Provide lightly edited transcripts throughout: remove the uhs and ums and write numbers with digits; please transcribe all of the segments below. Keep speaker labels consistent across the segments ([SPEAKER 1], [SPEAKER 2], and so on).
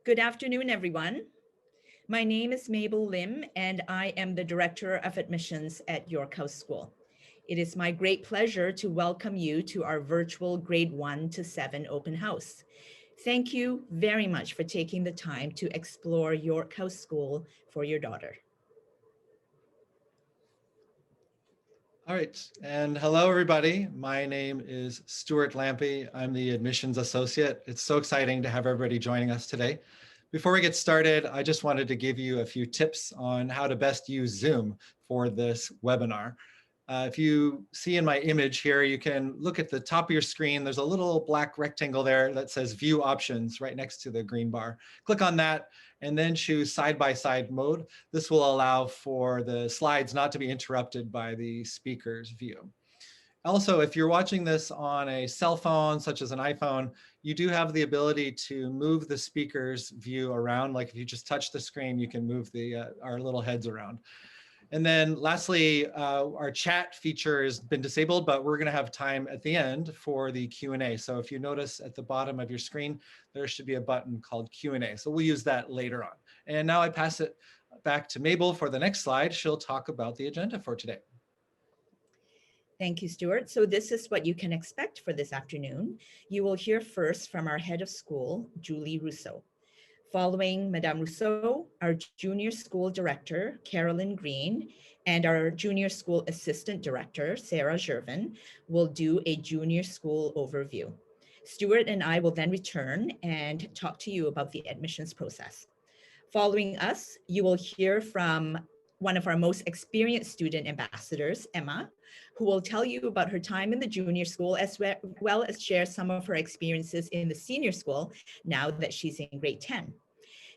[SPEAKER 1] Good afternoon, everyone. My name is Mabel Lim, and I am the Director of Admissions at York House School. It is my great pleasure to welcome you to our virtual grade 1 to 7 open house. Thank you very much for taking the time to explore York House School for your daughter.
[SPEAKER 2] All right, and hello everybody. My name is Stuart Lampy. I'm the admissions associate. It's so exciting to have everybody joining us today. Before we get started, I just wanted to give you a few tips on how to best use Zoom for this webinar. If you see in my image here, you can look at the top of your screen. There's a little black rectangle there that says View Options right next to the green bar. Click on that and then choose side-by-side mode. This will allow for the slides not to be interrupted by the speaker's view. Also, if you're watching this on a cell phone, such as an iPhone, you do have the ability to move the speaker's view around. Like if you just touch the screen, you can move our little heads around. And then lastly, our chat feature has been disabled, but we're gonna have time at the end for the Q&A. So if you notice at the bottom of your screen, there should be a button called Q&A. So we'll use that later on. And now I pass it back to Mabel for the next slide. She'll talk about the agenda for today.
[SPEAKER 1] Thank you, Stuart. So this is what you can expect for this afternoon. You will hear first from our head of school, Julie Rousseau. Following Madame Rousseau, our junior school director, Carolyn Green, and our junior school assistant director, Sarah Gervin, will do a junior school overview. Stuart and I will then return and talk to you about the admissions process. Following us, you will hear from one of our most experienced student ambassadors, Emma, who will tell you about her time in the junior school as well as share some of her experiences in the senior school now that she's in grade 10.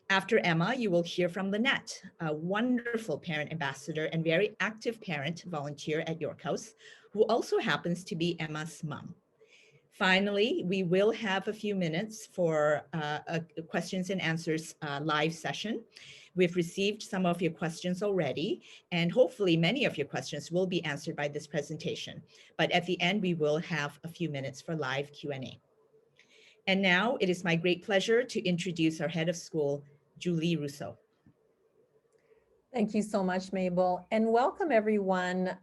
[SPEAKER 1] After Emma, you will hear from Lynette, a wonderful parent ambassador and very active parent volunteer at York House, who also happens to be Emma's mom. Finally, we will have a few minutes for a questions and answers live session. We've received some of your questions already, and hopefully many of your questions will be answered by this presentation. But at the end, we will have a few minutes for live Q&A. And now it is my great pleasure to introduce our head of school, Julie Rousseau.
[SPEAKER 3] Thank you so much, Mabel, and welcome everyone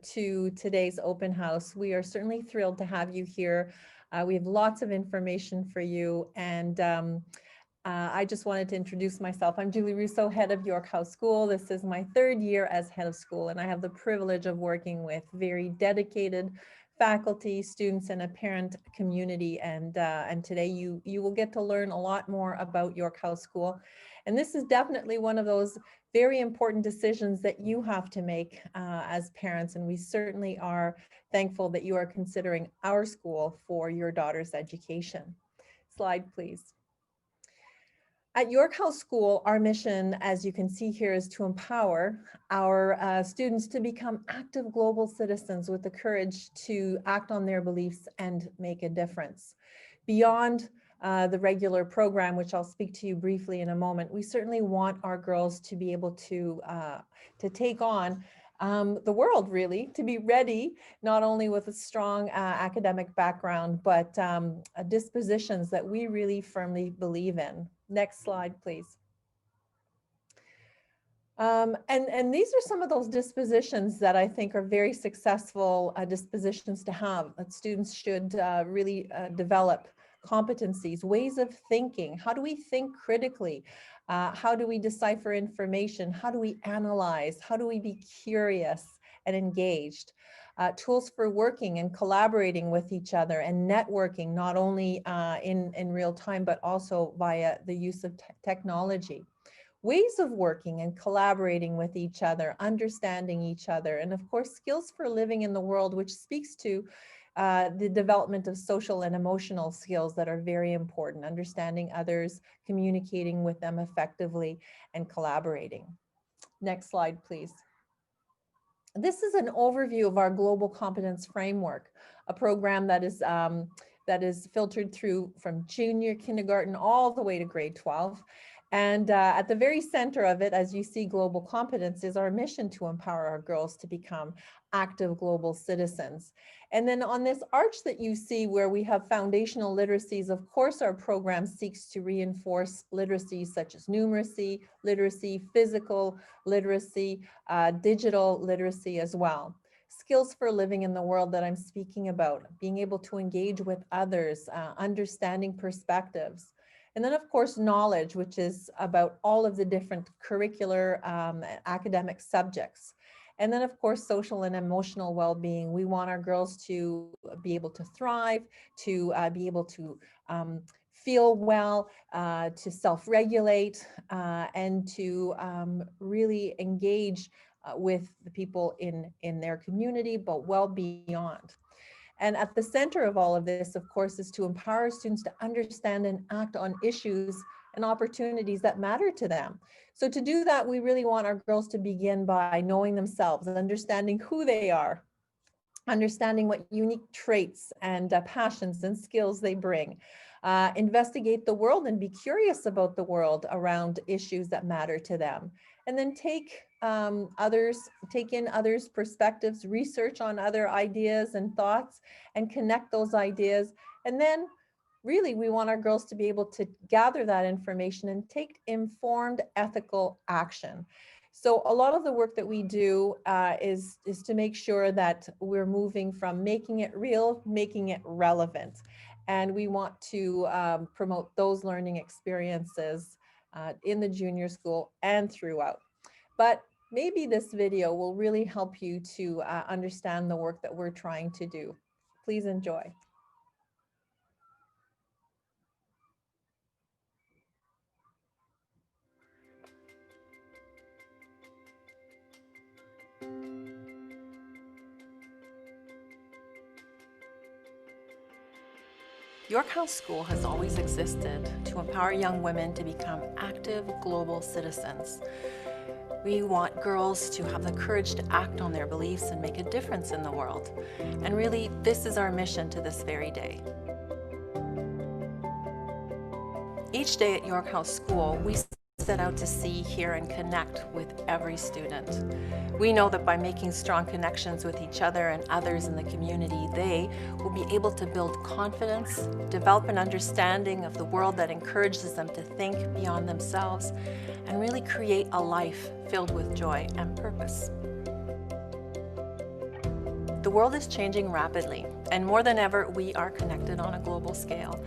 [SPEAKER 3] to today's open house. We are certainly thrilled to have you here. We have lots of information for you, and I just wanted to introduce myself. I'm Julie Rousseau, head of York House School. This is my third year as head of school, and I have the privilege of working with very dedicated faculty, students, and a parent community. And today you will get to learn a lot more about York House School. And this is definitely one of those very important decisions that you have to make as parents. And we certainly are thankful that you are considering our school for your daughter's education. Slide, please. At York House School, our mission, as you can see here, is to empower our students to become active global citizens with the courage to act on their beliefs and make a difference. Beyond the regular program, which I'll speak to you briefly in a moment, we certainly want our girls to be able to take on the world, really, to be ready, not only with a strong academic background, but dispositions that we really firmly believe in. Next slide, please. And these are some of those dispositions that I think are very successful dispositions to have, that students should really develop. Competencies, ways of thinking. How do we think critically? How do we decipher information? How do we analyze? How do we be curious and engaged? Tools for working and collaborating with each other and networking, not only in real time, but also via the use of technology. Ways of working and collaborating with each other, understanding each other, and of course, skills for living in the world, which speaks to the development of social and emotional skills that are very important, understanding others, communicating with them effectively, and collaborating. Next slide, please. This is an overview of our Global Competence Framework, a program that is filtered through from junior kindergarten all the way to grade 12. And at the very center of it, as you see, global competence is our mission to empower our girls to become active global citizens. And then on this arch that you see where we have foundational literacies, of course, our program seeks to reinforce literacies such as numeracy, literacy, physical literacy, digital literacy as well. Skills for living in the world that I'm speaking about, being able to engage with others, understanding perspectives. And then, of course, knowledge, which is about all of the different curricular academic subjects. And then, of course, social and emotional well-being. We want our girls to be able to thrive, to be able to feel well, to self-regulate, and to really engage with the people in their community, but well beyond. And at the center of all of this, of course, is to empower students to understand and act on issues and opportunities that matter to them. So to do that, we really want our girls to begin by knowing themselves, understanding who they are, understanding what unique traits and passions and skills they bring. Investigate the world and be curious about the world around issues that matter to them. And then take in others' perspectives, research on other ideas and thoughts, and connect those ideas. And then really, we want our girls to be able to gather that information and take informed ethical action. So a lot of the work that we do is to make sure that we're moving from making it real, making it relevant. And we want to promote those learning experiences in the junior school and throughout. But maybe this video will really help you to understand the work that we're trying to do. Please enjoy.
[SPEAKER 4] York House School has always existed to empower young women to become active global citizens. We want girls to have the courage to act on their beliefs and make a difference in the world. And really, this is our mission to this very day. Each day at York House School, we set out to see, hear, and connect with every student. We know that by making strong connections with each other and others in the community, they will be able to build confidence, develop an understanding of the world that encourages them to think beyond themselves, and really create a life filled with joy and purpose. The world is changing rapidly, and more than ever, we are connected on a global scale.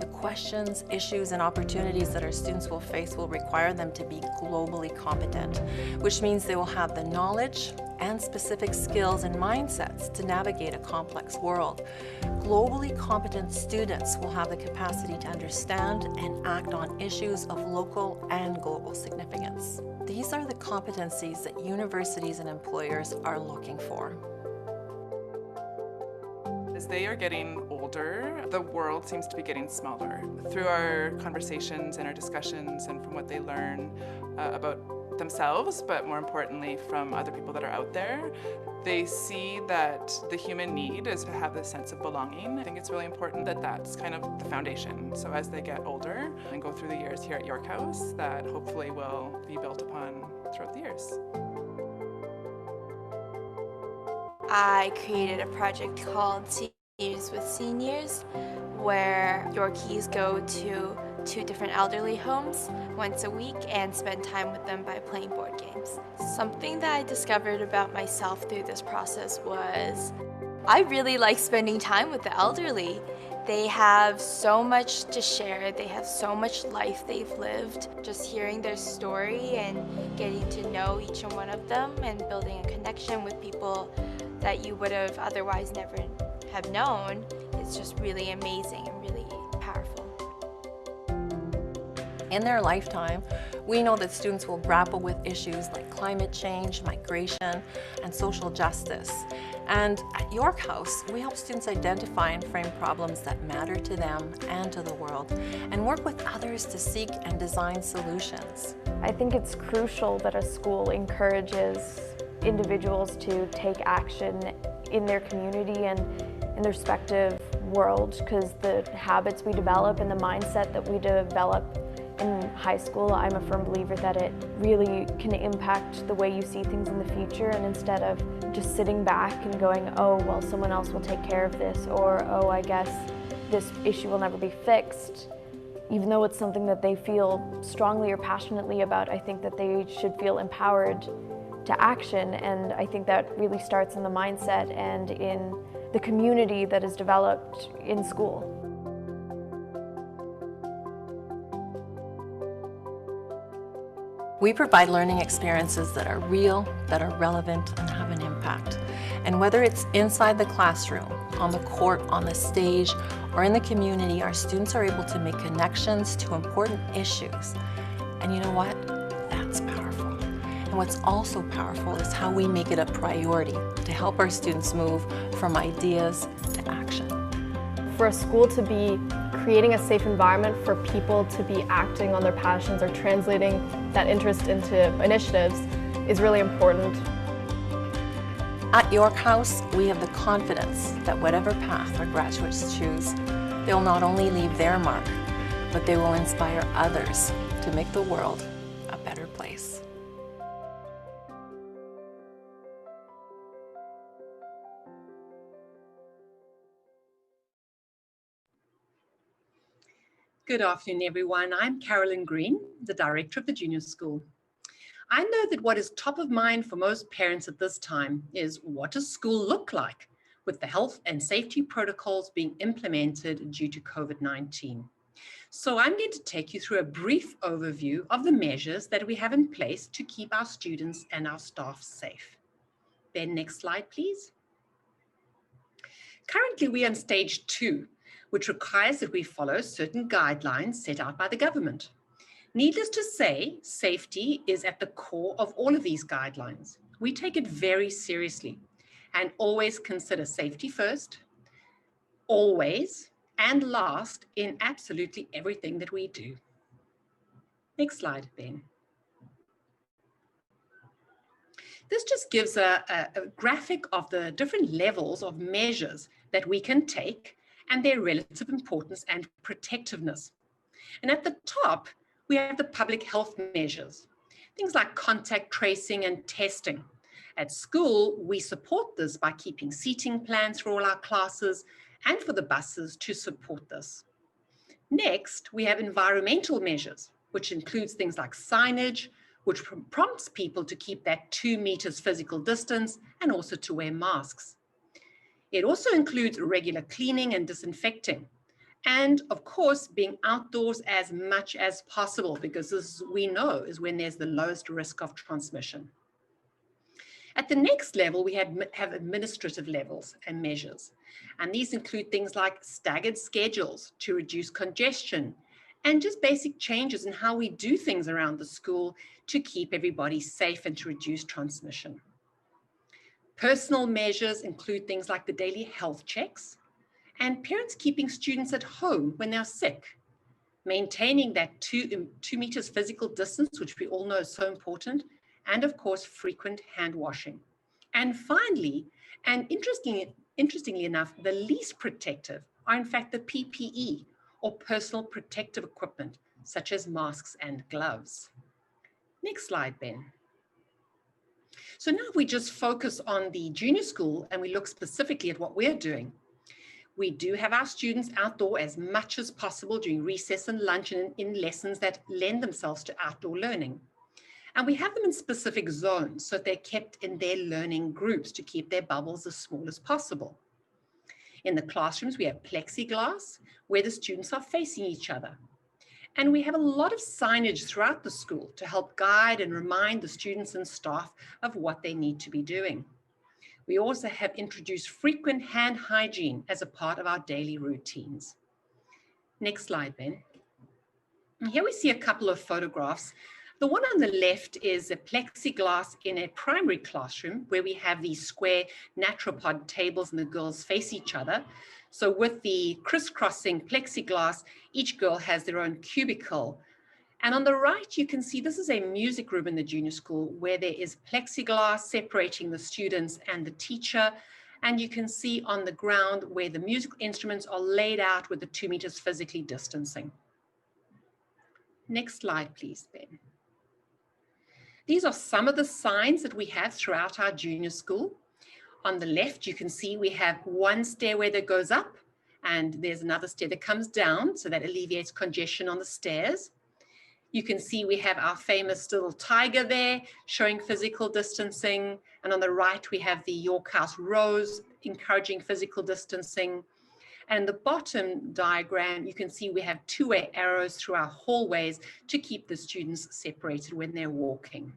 [SPEAKER 4] The questions, issues, and opportunities that our students will face will require them to be globally competent, which means they will have the knowledge and specific skills and mindsets to navigate a complex world. Globally competent students will have the capacity to understand and act on issues of local and global significance. These are the competencies that universities and employers are looking for.
[SPEAKER 5] As they are getting older, the world seems to be getting smaller. Through our conversations and our discussions and from what they learn about themselves, but more importantly from other people that are out there, they see that the human need is to have this sense of belonging. I think it's really important that that's kind of the foundation. So as they get older and go through the years here at York House, that hopefully will be built upon throughout the years.
[SPEAKER 6] I created a project called Seniors with Seniors, where Yorkies go to 2 different elderly homes once a week and spend time with them by playing board games. Something that I discovered about myself through this process was I really like spending time with the elderly. They have so much to share, they have so much life they've lived. Just hearing their story and getting to know each one of them and building a connection with people that you would have otherwise never have known is just really amazing and really powerful.
[SPEAKER 4] In their lifetime, we know that students will grapple with issues like climate change, migration, and social justice. And at York House, we help students identify and frame problems that matter to them and to the world, and work with others to seek and design solutions.
[SPEAKER 7] I think it's crucial that a school encourages individuals to take action in their community and in their respective world, because the habits we develop and the mindset that we develop in high school, I'm a firm believer that it really can impact the way you see things in the future, and instead of just sitting back and going, oh, well, someone else will take care of this, or, oh, I guess this issue will never be fixed, even though it's something that they feel strongly or passionately about, I think that they should feel empowered to action. And I think that really starts in the mindset and in the community that is developed in school.
[SPEAKER 4] We provide learning experiences that are real, that are relevant, and have an impact. And whether it's inside the classroom, on the court, on the stage, or in the community, our students are able to make connections to important issues. And you know what? That's powerful. And what's also powerful is how we make it a priority to help our students move from ideas to action.
[SPEAKER 8] For a school to be creating a safe environment for people to be acting on their passions or translating that interest into initiatives is really important.
[SPEAKER 4] At York House, we have the confidence that whatever path our graduates choose, they'll not only leave their mark, but they will inspire others to make the world a better place.
[SPEAKER 9] Good afternoon, everyone. I'm Carolyn Green, the director of the Junior School. I know that what is top of mind for most parents at this time is, what does school look like with the health and safety protocols being implemented due to COVID-19? So I'm going to take you through a brief overview of the measures that we have in place to keep our students and our staff safe. Then next slide, please. Currently, we are on stage 2, which requires that we follow certain guidelines set out by the government. Needless to say, safety is at the core of all of these guidelines. We take it very seriously and always consider safety first, always, and last in absolutely everything that we do. Next slide, Ben. This just gives a graphic of the different levels of measures that we can take and their relative importance and protectiveness. And at the top, we have the public health measures, things like contact tracing and testing. At school, we support this by keeping seating plans for all our classes and for the buses to support this. Next, we have environmental measures, which includes things like signage, which prompts people to keep that 2 meters physical distance and also to wear masks. It also includes regular cleaning and disinfecting. And of course, being outdoors as much as possible, because this, we know, is when there's the lowest risk of transmission. At the next level, we have administrative levels and measures. And these include things like staggered schedules to reduce congestion and just basic changes in how we do things around the school to keep everybody safe and to reduce transmission. Personal measures include things like the daily health checks, and parents keeping students at home when they're sick, maintaining that 2 meters physical distance, which we all know is so important, and of course, frequent hand washing. And finally, and interestingly enough, the least protective are in fact the PPE, or personal protective equipment, such as masks and gloves. Next slide, Ben. So now if we just focus on the junior school and we look specifically at what we're doing. We do have our students outdoor as much as possible during recess and lunch and in lessons that lend themselves to outdoor learning. And we have them in specific zones so that they're kept in their learning groups to keep their bubbles as small as possible. In the classrooms, we have plexiglass where the students are facing each other. And we have a lot of signage throughout the school to help guide and remind the students and staff of what they need to be doing. We also have introduced frequent hand hygiene as a part of our daily routines. Next slide, Ben. And here we see a couple of photographs. The one on the left is a plexiglass in a primary classroom where we have these square Naturopod tables and the girls face each other. So with the crisscrossing plexiglass, each girl has their own cubicle. And on the right, you can see this is a music room in the junior school where there is plexiglass separating the students and the teacher. And you can see on the ground where the musical instruments are laid out with the 2 meters physically distancing. Next slide, please, Ben. These are some of the signs that we have throughout our junior school. On the left, you can see we have one stairway that goes up, and there's another stair that comes down, so that alleviates congestion on the stairs. You can see we have our famous little tiger there showing physical distancing. And on the right, we have the York House rose encouraging physical distancing. And in the bottom diagram, you can see we have two-way arrows through our hallways to keep the students separated when they're walking.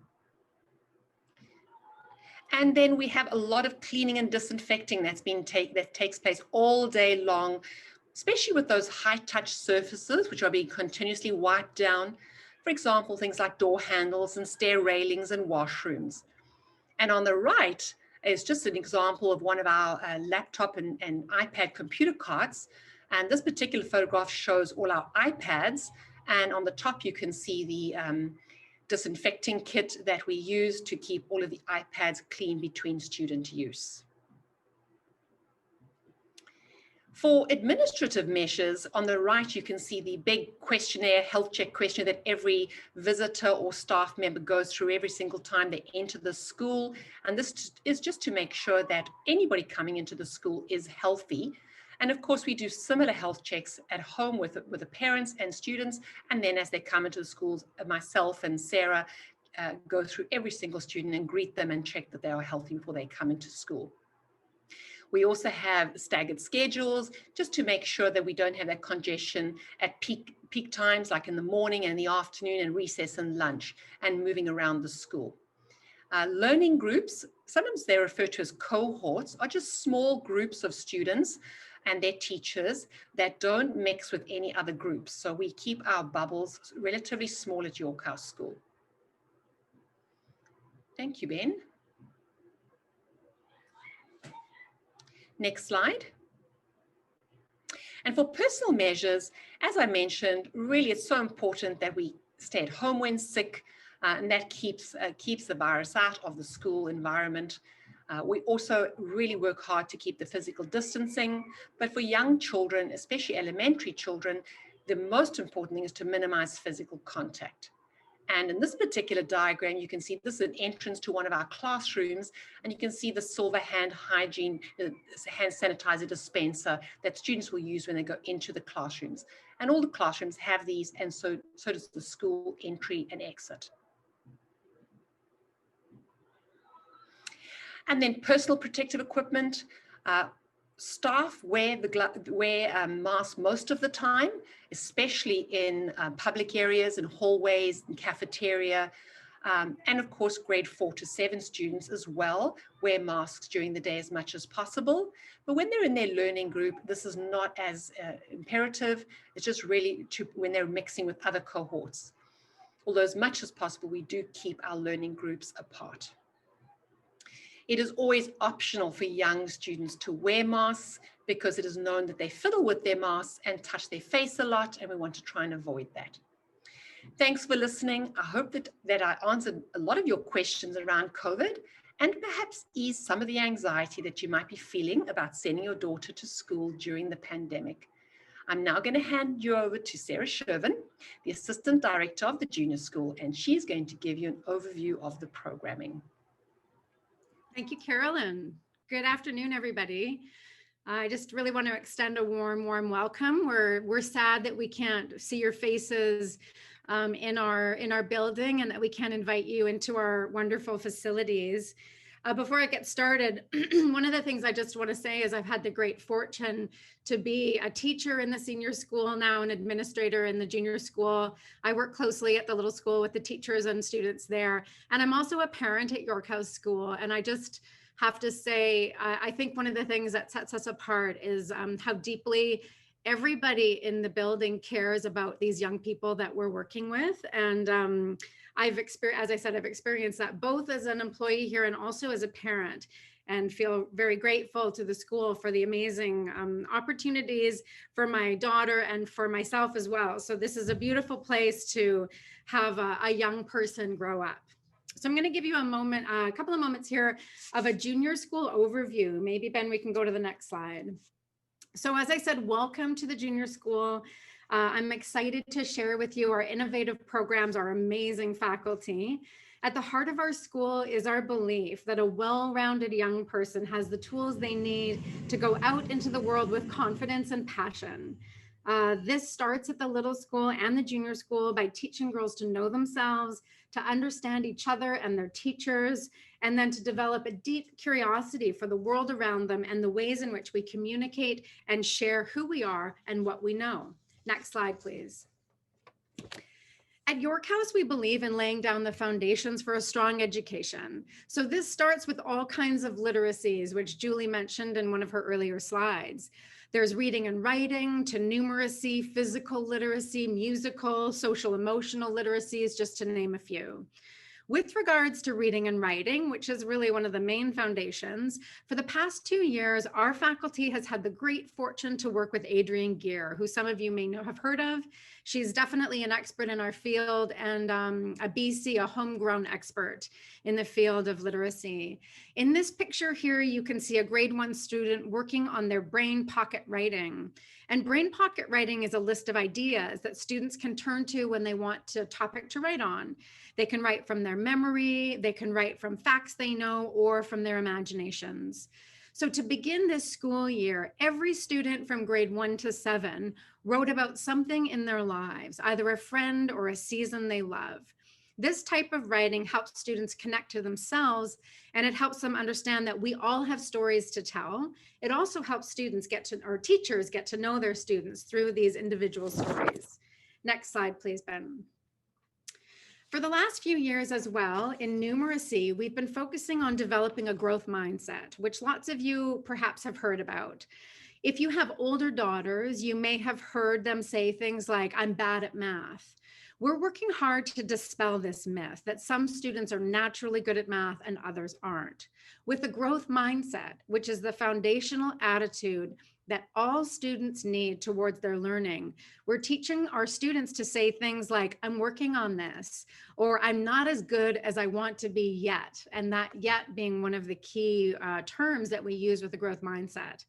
[SPEAKER 9] And then we have a lot of cleaning and disinfecting that takes place all day long, especially with those high-touch surfaces, which are being continuously wiped down. For example, things like door handles and stair railings and washrooms. And on the right is just an example of one of our laptop and iPad computer carts. And this particular photograph shows all our iPads. And on the top, you can see the disinfecting kit that we use to keep all of the iPads clean between student use. For administrative measures, on the right, you can see the big questionnaire, health check questionnaire that every visitor or staff member goes through every single time they enter the school. And this is just to make sure that anybody coming into the school is healthy. And of course, we do similar health checks at home with the parents and students. And then as they come into the schools, myself and Sarah go through every single student and greet them and check that they are healthy before they come into school. We also have staggered schedules just to make sure that we don't have that congestion at peak times, like in the morning and the afternoon and recess and lunch, and moving around the school. Learning groups, sometimes they're referred to as cohorts, are just small groups of students and their teachers that don't mix with any other groups. So we keep our bubbles relatively small at York House School. Thank you, Ben. Next slide. And for personal measures, as I mentioned, really it's so important that we stay at home when sick, and that keeps the virus out of the school environment. We also really work hard to keep the physical distancing, but for young children, especially elementary children, the most important thing is to minimize physical contact. And in this particular diagram, you can see this is an entrance to one of our classrooms, and you can see the silver hand hygiene, hand sanitizer dispenser that students will use when they go into the classrooms. And all the classrooms have these, and so does the school entry and exit. And then personal protective equipment. Staff wear masks most of the time, especially in public areas and hallways and cafeteria. And of course, grade 4 to 7 students as well wear masks during the day as much as possible. But when they're in their learning group, this is not as imperative. It's just really when they're mixing with other cohorts. Although as much as possible, we do keep our learning groups apart. It is always optional for young students to wear masks because it is known that they fiddle with their masks and touch their face a lot, and we want to try and avoid that. Thanks for listening. I hope that I answered a lot of your questions around COVID and perhaps eased some of the anxiety that you might be feeling about sending your daughter to school during the pandemic. I'm now going to hand you over to Sarah Shervin, the Assistant Director of the Junior School, and she's going to give you an overview of the programming.
[SPEAKER 10] Thank you, Carolyn. Good afternoon, everybody. I just really want to extend a warm welcome. We're sad that we can't see your faces in our building and that we can't invite you into our wonderful facilities. Before I get started, one of the things I just want to say is I've had the great fortune to be a teacher in the senior school, now an administrator in the junior school. I work closely at the little school with the teachers and students there. And I'm also a parent at York House School. And I just have to say, I think one of the things that sets us apart is how deeply everybody in the building cares about these young people that we're working with. And as I said, I've experienced that both as an employee here and also as a parent, and feel very grateful to the school for the amazing opportunities for my daughter and for myself as well. So this is a beautiful place to have a young person grow up. So I'm going to give you a couple of moments here of a junior school overview. Maybe Ben, we can go to the next slide. So as I said, welcome to the junior school. I'm excited to share with you our innovative programs, our amazing faculty. At the heart of our school is our belief that a well-rounded young person has the tools they need to go out into the world with confidence and passion. This starts at the little school and the junior school by teaching girls to know themselves, to understand each other and their teachers, and then to develop a deep curiosity for the world around them and the ways in which we communicate and share who we are and what we know. Next slide, please. At York House, we believe in laying down the foundations for a strong education. So this starts with all kinds of literacies, which Julie mentioned in one of her earlier slides. There's reading and writing to numeracy, physical literacy, musical, social emotional literacies, just to name a few. With regards to reading and writing, which is really one of the main foundations, for the past 2 years, our faculty has had the great fortune to work with Adrienne Gear, who some of you may have heard of. She's definitely an expert in our field and a BC, a homegrown expert in the field of literacy. In this picture here, you can see a grade 1 student working on their brain pocket writing. And brain pocket writing is a list of ideas that students can turn to when they want a topic to write on. They can write from their memory, they can write from facts they know, or from their imaginations. So to begin this school year, every student from grade 1 to 7 wrote about something in their lives, either a friend or a season they love. This type of writing helps students connect to themselves, and it helps them understand that we all have stories to tell. It also helps students or teachers get to know their students through these individual stories. Next slide, please, Ben. For the last few years as well, in numeracy, we've been focusing on developing a growth mindset, which lots of you perhaps have heard about. If you have older daughters, you may have heard them say things like, "I'm bad at math." We're working hard to dispel this myth that some students are naturally good at math and others aren't. With a growth mindset, which is the foundational attitude that all students need towards their learning, we're teaching our students to say things like, "I'm working on this," or "I'm not as good as I want to be yet," and that "yet" being one of the key terms that we use with the growth mindset.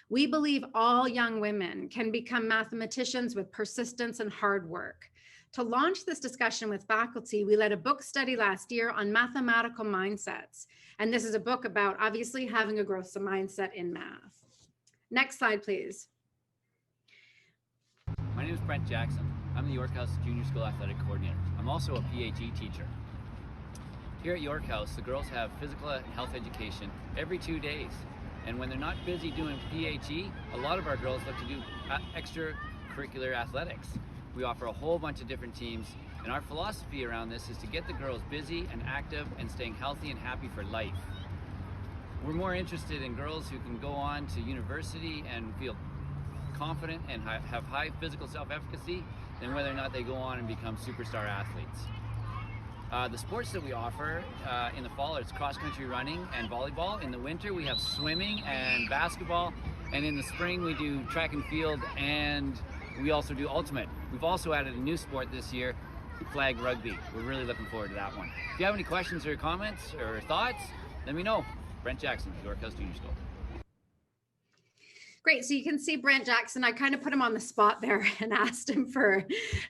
[SPEAKER 10] We believe all young women can become mathematicians with persistence and hard work. To launch this discussion with faculty, we led a book study last year on mathematical mindsets. And this is a book about obviously having a growth mindset in math. Next slide, please.
[SPEAKER 11] My name is Brent Jackson. I'm the York House Junior School Athletic Coordinator. I'm also a PHE teacher. Here at York House, the girls have physical and health education every 2 days. And when they're not busy doing PHE, a lot of our girls look to do extracurricular athletics. We offer a whole bunch of different teams, and our philosophy around this is to get the girls busy and active and staying healthy and happy for life. We're more interested in girls who can go on to university and feel confident and have high physical self-efficacy than whether or not they go on and become superstar athletes. The sports that we offer in the fall is cross-country running and volleyball. In the winter, we have swimming and basketball. And in the spring, we do track and field, and we also do ultimate. We've also added a new sport this year, flag rugby. We're really looking forward to that one. If you have any questions or comments or thoughts, let me know. Brent Jackson, York House Junior School.
[SPEAKER 10] Great, so you can see Brent Jackson. I kind of put him on the spot there and asked him for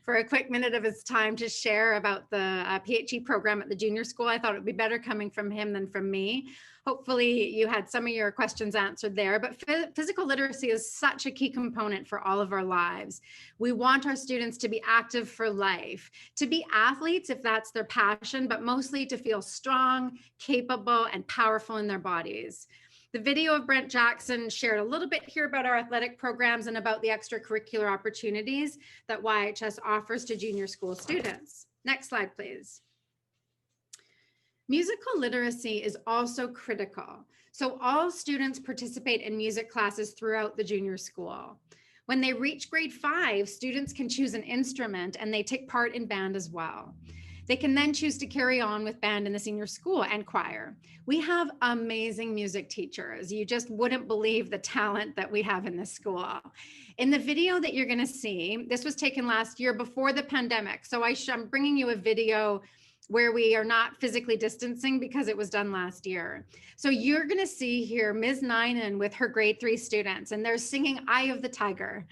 [SPEAKER 10] a quick minute of his time to share about the PHE program at the junior school. I thought it would be better coming from him than from me. Hopefully you had some of your questions answered there, but physical literacy is such a key component for all of our lives. We want our students to be active for life, to be athletes if that's their passion, but mostly to feel strong, capable, and powerful in their bodies. The video of Brent Jackson shared a little bit here about our athletic programs and about the extracurricular opportunities that YHS offers to junior school students. Next slide, please. Musical literacy is also critical. So all students participate in music classes throughout the junior school. When they reach grade 5, students can choose an instrument and they take part in band as well. They can then choose to carry on with band in the senior school and choir. We have amazing music teachers. You just wouldn't believe the talent that we have in this school. In the video that you're going to see, this was taken last year before the pandemic. So I'm bringing you a video where we are not physically distancing because it was done last year. So you're going to see here Ms. Ninen with her grade 3 students, and they're singing Eye of the Tiger.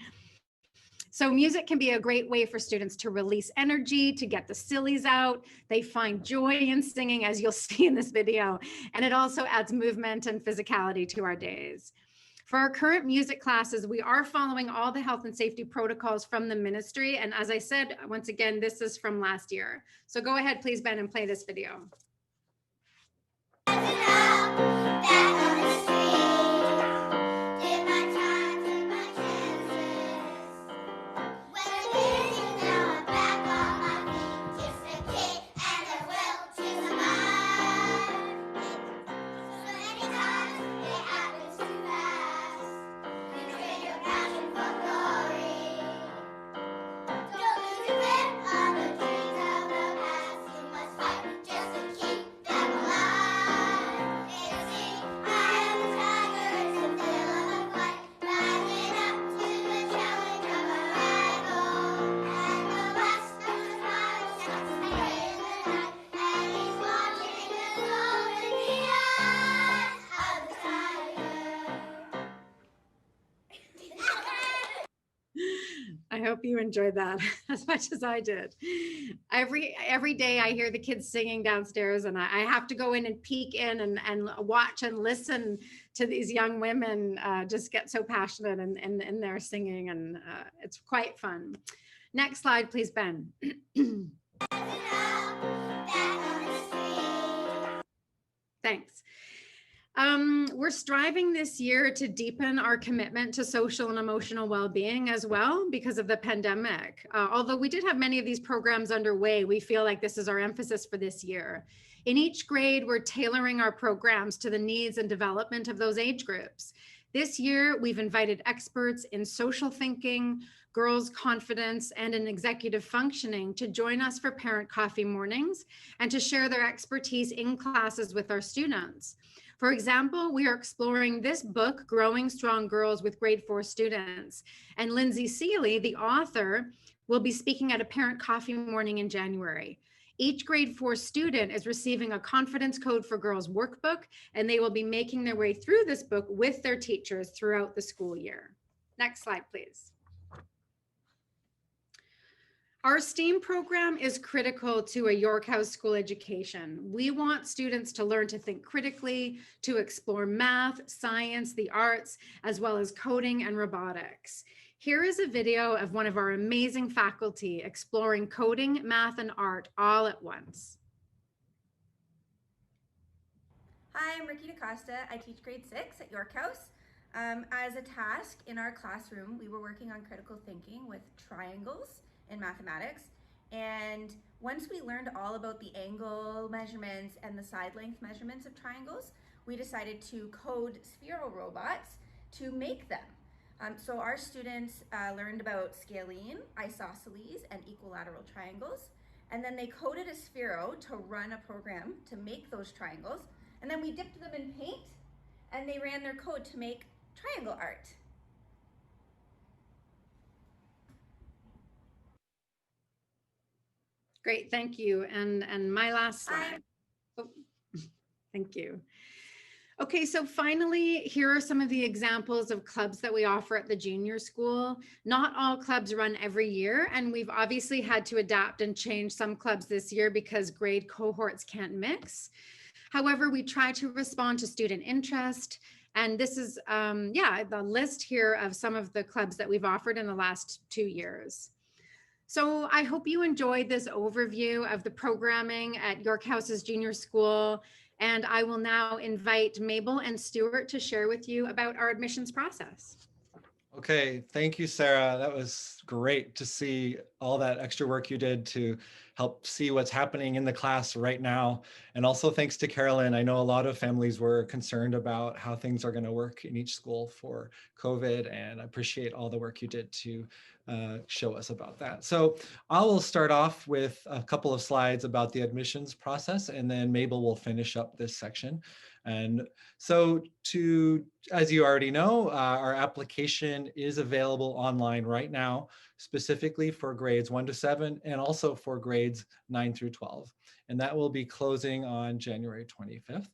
[SPEAKER 10] So music can be a great way for students to release energy, to get the sillies out. They find joy in singing, as you'll see in this video. And it also adds movement and physicality to our days. For our current music classes, we are following all the health and safety protocols from the ministry. And as I said, once again, this is from last year. So go ahead, please, Ben, and play this video. I hope you enjoyed that as much as I did. Every day I hear the kids singing downstairs, and I have to go in and peek in and watch and listen to these young women just get so passionate in their singing, and it's quite fun. Next slide, please, Ben. Thanks. We're striving this year to deepen our commitment to social and emotional well-being as well because of the pandemic. Although we did have many of these programs underway, we feel like this is our emphasis for this year. In each grade, we're tailoring our programs to the needs and development of those age groups. This year, we've invited experts in social thinking, girls' confidence, and in executive functioning to join us for parent coffee mornings and to share their expertise in classes with our students. For example, we are exploring this book, Growing Strong Girls, with grade 4 students. And Lindsay Seeley, the author, will be speaking at a parent coffee morning in January. Each grade 4 student is receiving a Confidence Code for Girls workbook, and they will be making their way through this book with their teachers throughout the school year. Next slide, please. Our STEAM program is critical to a York House school education. We want students to learn to think critically, to explore math, science, the arts, as well as coding and robotics. Here is a video of one of our amazing faculty exploring coding, math, and art all at once.
[SPEAKER 12] Hi, I'm Ricky DaCosta. I teach grade 6 at York House. As a task in our classroom, we were working on critical thinking with triangles in mathematics. And once we learned all about the angle measurements and the side length measurements of triangles, we decided to code spheral robots to make them. So our students learned about scalene, isosceles, and equilateral triangles. And then they coded a Sphero to run a program to make those triangles. And then we dipped them in paint and they ran their code to make triangle art.
[SPEAKER 10] Great, thank you. And my last slide. Oh, thank you. Okay, so finally, here are some of the examples of clubs that we offer at the junior school. Not all clubs run every year, and we've obviously had to adapt and change some clubs this year because grade cohorts can't mix. However, we try to respond to student interest. And this is, the list here of some of the clubs that we've offered in the last 2 years. So I hope you enjoyed this overview of the programming at York House's junior school. And I will now invite Mabel and Stuart to share with you about our admissions process.
[SPEAKER 2] Okay, thank you, Sarah. That was great to see all that extra work you did to help see what's happening in the class right now. And also thanks to Carolyn. I know a lot of families were concerned about how things are going to work in each school for COVID, and I appreciate all the work you did to show us about that. So I will start off with a couple of slides about the admissions process, and then Mabel will finish up this section. And so as you already know, our application is available online right now, specifically for grades 1 to 7 and also for grades 9 through 12. And that will be closing on January 25th.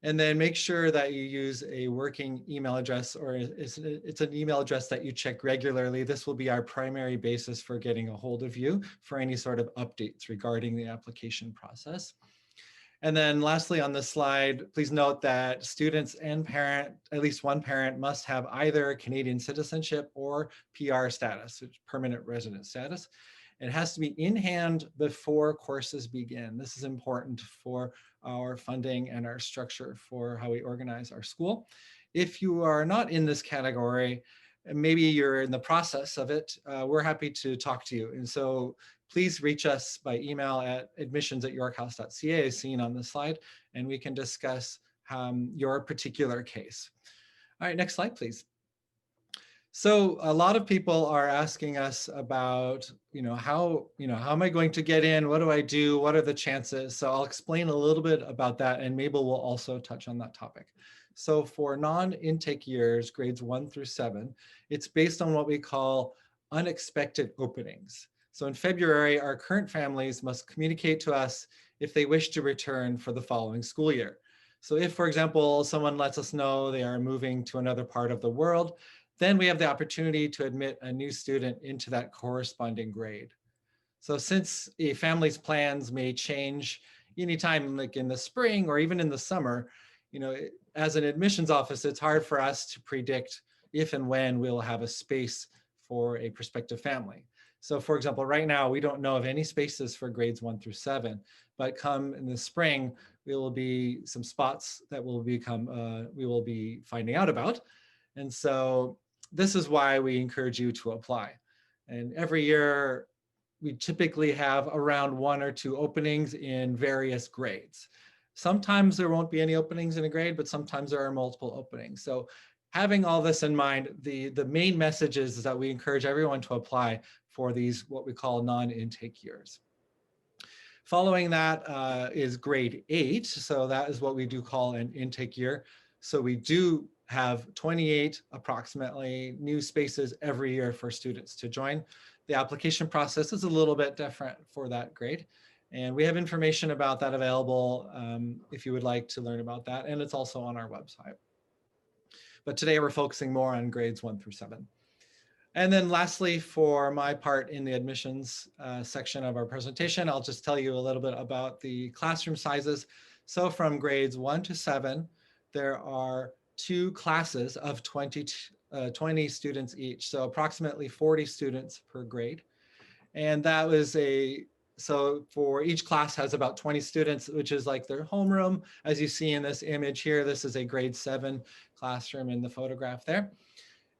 [SPEAKER 2] And then make sure that you use a working email address, or it's an email address that you check regularly. This will be our primary basis for getting a hold of you for any sort of updates regarding the application process. And then lastly on this slide, please note that students and at least one parent must have either Canadian citizenship or PR status, which is permanent resident status. It has to be in hand before courses begin. This is important for our funding and our structure for how we organize our school. If you are not in this category, maybe you're in the process of it, we're happy to talk to you. And so please reach us by email at admissions@yorkhouse.ca as seen on the slide, and we can discuss your particular case. All right, next slide, please. So a lot of people are asking us about, how am I going to get in? What do I do? What are the chances? So I'll explain a little bit about that, and Mabel will also touch on that topic. So for non-intake years, grades 1 through 7, it's based on what we call unexpected openings. So in February, our current families must communicate to us if they wish to return for the following school year. So if, for example, someone lets us know they are moving to another part of the world, then we have the opportunity to admit a new student into that corresponding grade. So since a family's plans may change anytime, like in the spring or even in the summer, as an admissions office, it's hard for us to predict if and when we'll have a space for a prospective family. So for example, right now, we don't know of any spaces for grades 1 through 7, but come in the spring, there will be some spots that we will be finding out about. And so this is why we encourage you to apply. And every year, we typically have around 1 or 2 openings in various grades. Sometimes there won't be any openings in a grade, but sometimes there are multiple openings. So having all this in mind, the main message is that we encourage everyone to apply for these, what we call non-intake years. Following that is grade 8. So that is what we do call an intake year. So we do have 28 approximately new spaces every year for students to join. The application process is a little bit different for that grade. And we have information about that available if you would like to learn about that. And it's also on our website. But today we're focusing more on grades 1 through 7. And then lastly, for my part in the admissions section of our presentation, I'll just tell you a little bit about the classroom sizes. So from grades 1 to 7, there are 2 classes of 20 students each, so approximately 40 students per grade. And that was so for each class has about 20 students, which is like their homeroom. As you see in this image here, this is a grade 7 classroom in the photograph there.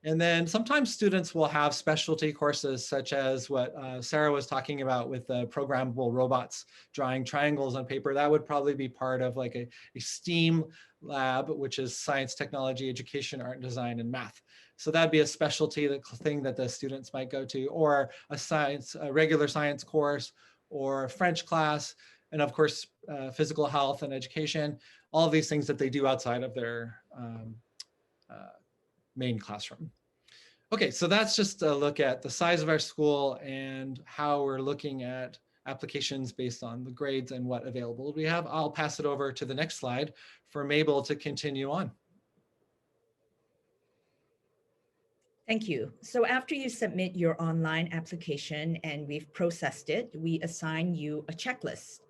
[SPEAKER 2] And then sometimes students will have specialty courses such as what Sarah was talking about with the programmable robots drawing triangles on paper. That would probably be part of like a STEAM lab, which is science, technology, education, art, design, and math. So that'd be a specialty thing that the students might go to, or a regular science course, or a French class, and of course, physical health and education, all of these things that they do outside of their main classroom. Okay, so that's just a look at the size of our school and how we're looking at applications based on the grades and what available we have. I'll pass it over to the next slide for Mabel to continue on.
[SPEAKER 1] Thank you. So after you submit your online application and we've processed it, we assign you a checklist.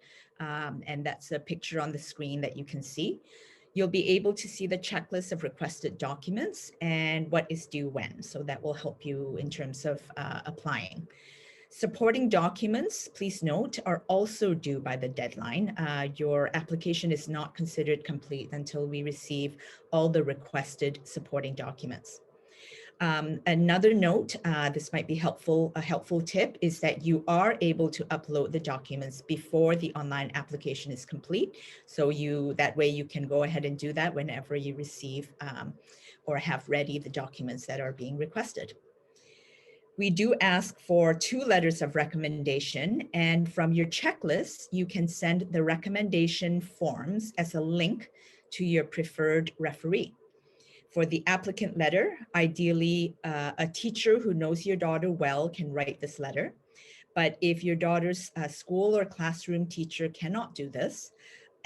[SPEAKER 1] And that's a picture on the screen that you can see. You'll be able to see the checklist of requested documents and what is due when. So that will help you in terms of applying. Supporting documents, please note, are also due by the deadline. Your application is not considered complete until we receive all the requested supporting documents. Another note, this might be a helpful tip, is that you are able to upload the documents before the online application is complete. So that way you can go ahead and do that whenever you receive or have ready the documents that are being requested. We do ask for 2 letters of recommendation, and from your checklist, you can send the recommendation forms as a link to your preferred referee. For the applicant letter, ideally, a teacher who knows your daughter well can write this letter. But if your daughter's school or classroom teacher cannot do this,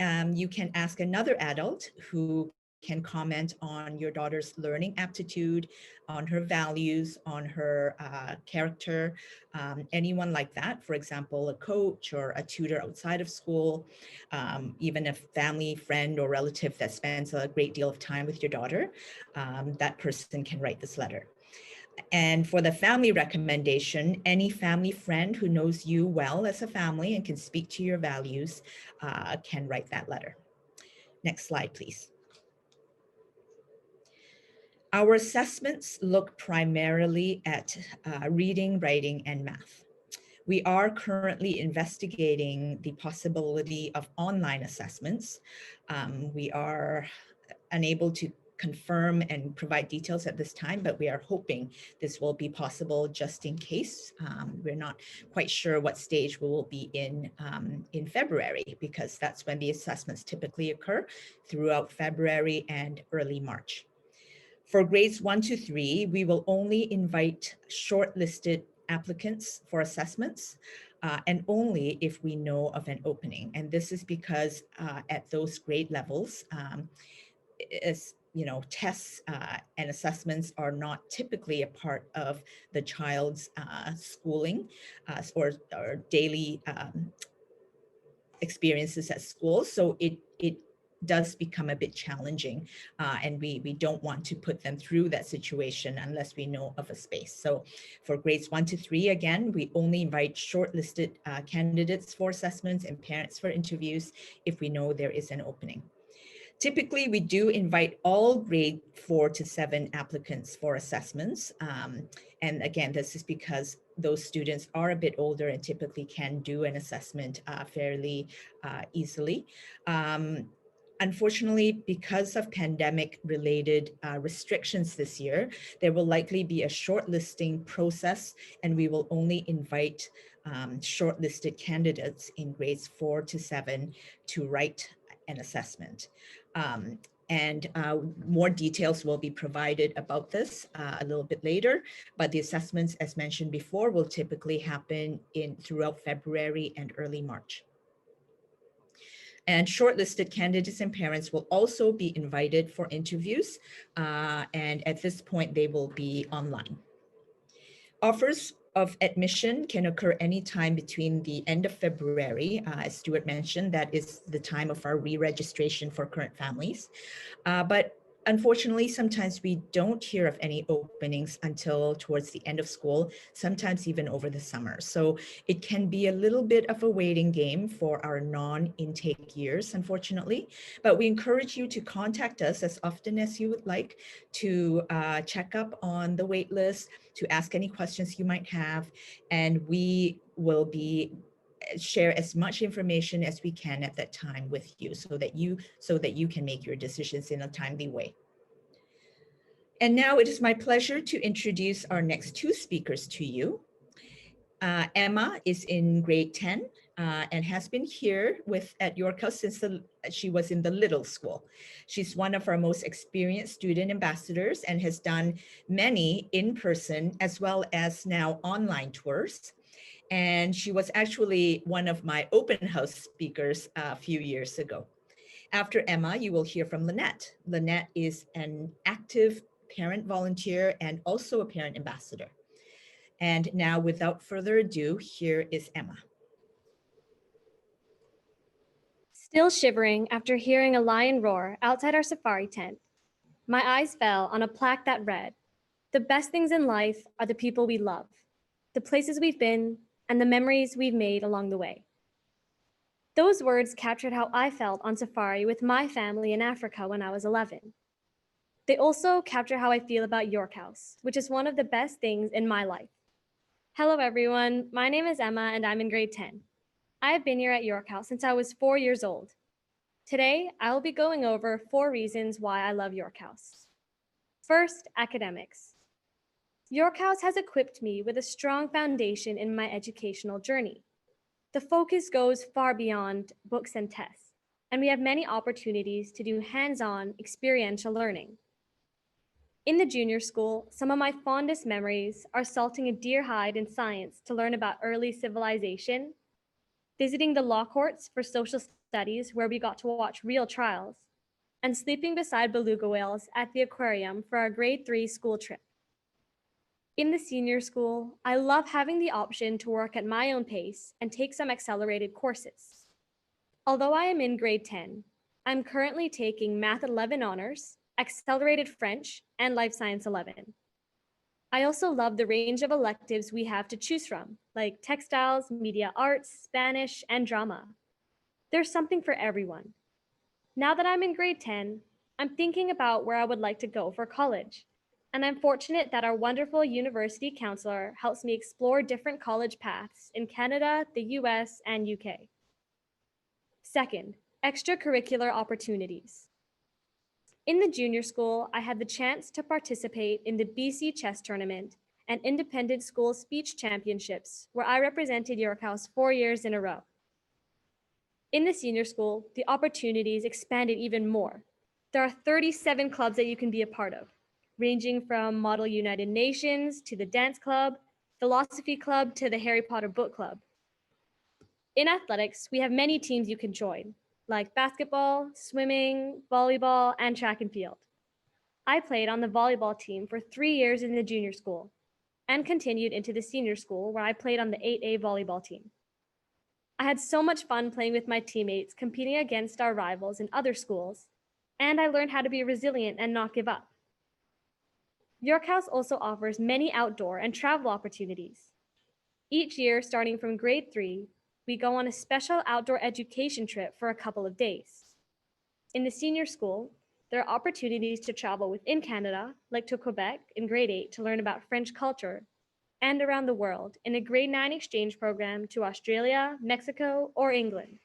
[SPEAKER 1] You can ask another adult who can comment on your daughter's learning aptitude, on her values, on her character, anyone like that. For example, a coach or a tutor outside of school, even a family, friend, or relative that spends a great deal of time with your daughter, that person can write this letter. And for the family recommendation, any family friend who knows you well as a family and can speak to your values can write that letter. Next slide, please. Our assessments look primarily at reading, writing, and math. We are currently investigating the possibility of online assessments. We are unable to confirm and provide details at this time, but we are hoping this will be possible just in case. We're not quite sure what stage we will be in February, because that's when the assessments typically occur throughout February and early March. For grades 1 to 3, we will only invite shortlisted applicants for assessments and only if we know of an opening. And this is because at those grade levels, tests and assessments are not typically a part of the child's schooling or daily experiences at school. So it does become a bit challenging and we don't want to put them through that situation unless we know of a space. So for grades 1 to 3, again, we only invite shortlisted candidates for assessments and parents for interviews if we know there is an opening. Typically, we do invite all grade 4 to 7 applicants for assessments. And again, this is because those students are a bit older and typically can do an assessment fairly easily. Unfortunately, because of pandemic-related restrictions this year, there will likely be a shortlisting process, and we will only invite shortlisted candidates in grades 4 to 7 to write an assessment. More details will be provided about this a little bit later, but the assessments, as mentioned before, will typically happen throughout February and early March. And shortlisted candidates and parents will also be invited for interviews, and at this point, they will be online. Offers of admission can occur anytime between the end of February, as Stuart mentioned, that is the time of our re-registration for current families. But unfortunately, sometimes we don't hear of any openings until towards the end of school, sometimes even over the summer. So it can be a little bit of a waiting game for our non-intake years, unfortunately. But we encourage you to contact us as often as you would like to check up on the wait list, to ask any questions you might have, and we will share as much information as we can at that time with you so that you can make your decisions in a timely way. And now it is my pleasure to introduce our next two speakers to you. Emma is in grade 10 and has been here at York House since she was in the little school. She's one of our most experienced student ambassadors and has done many in-person as well as now online tours. And she was actually one of my open house speakers a few years ago. After Emma, you will hear from Lynette. Lynette is an active parent volunteer and also a parent ambassador. And now, without further ado, here is Emma.
[SPEAKER 13] Still shivering after hearing a lion roar outside our safari tent, my eyes fell on a plaque that read, "The best things in life are the people we love, the places we've been, and the memories we've made along the way." Those words captured how I felt on safari with my family in Africa when I was 11. They also capture how I feel about York House, which is one of the best things in my life. Hello everyone, my name is Emma and I'm in grade 10. I have been here at York House since I was 4 years old. Today, I will be going over 4 reasons why I love York House. First, academics. York House has equipped me with a strong foundation in my educational journey. The focus goes far beyond books and tests, and we have many opportunities to do hands-on experiential learning. In the junior school, some of my fondest memories are salting a deer hide in science to learn about early civilization, visiting the law courts for social studies where we got to watch real trials, and sleeping beside beluga whales at the aquarium for our grade 3 school trip. In the senior school, I love having the option to work at my own pace and take some accelerated courses. Although I am in grade 10, I'm currently taking Math 11 honors, accelerated French, and Life Science 11. I also love the range of electives we have to choose from, like textiles, media arts, Spanish, and drama. There's something for everyone. Now that I'm in grade 10, I'm thinking about where I would like to go for college. And I'm fortunate that our wonderful university counselor helps me explore different college paths in Canada, the US, and UK. Second, extracurricular opportunities. In the junior school, I had the chance to participate in the BC Chess Tournament and Independent School Speech Championships, where I represented York House 4 years in a row. In the senior school, the opportunities expanded even more. There are 37 clubs that you can be a part of, ranging from Model United Nations to the Dance Club, Philosophy Club to the Harry Potter Book Club. In athletics, we have many teams you can join, like basketball, swimming, volleyball, and track and field. I played on the volleyball team for 3 years in the junior school and continued into the senior school where I played on the 8A volleyball team. I had so much fun playing with my teammates, competing against our rivals in other schools, and I learned how to be resilient and not give up. York House also offers many outdoor and travel opportunities. Each year, starting from grade 3, we go on a special outdoor education trip for a couple of days. In the senior school, there are opportunities to travel within Canada, like to Quebec in grade 8 to learn about French culture, and around the world in a grade 9 exchange program to Australia, Mexico, or England.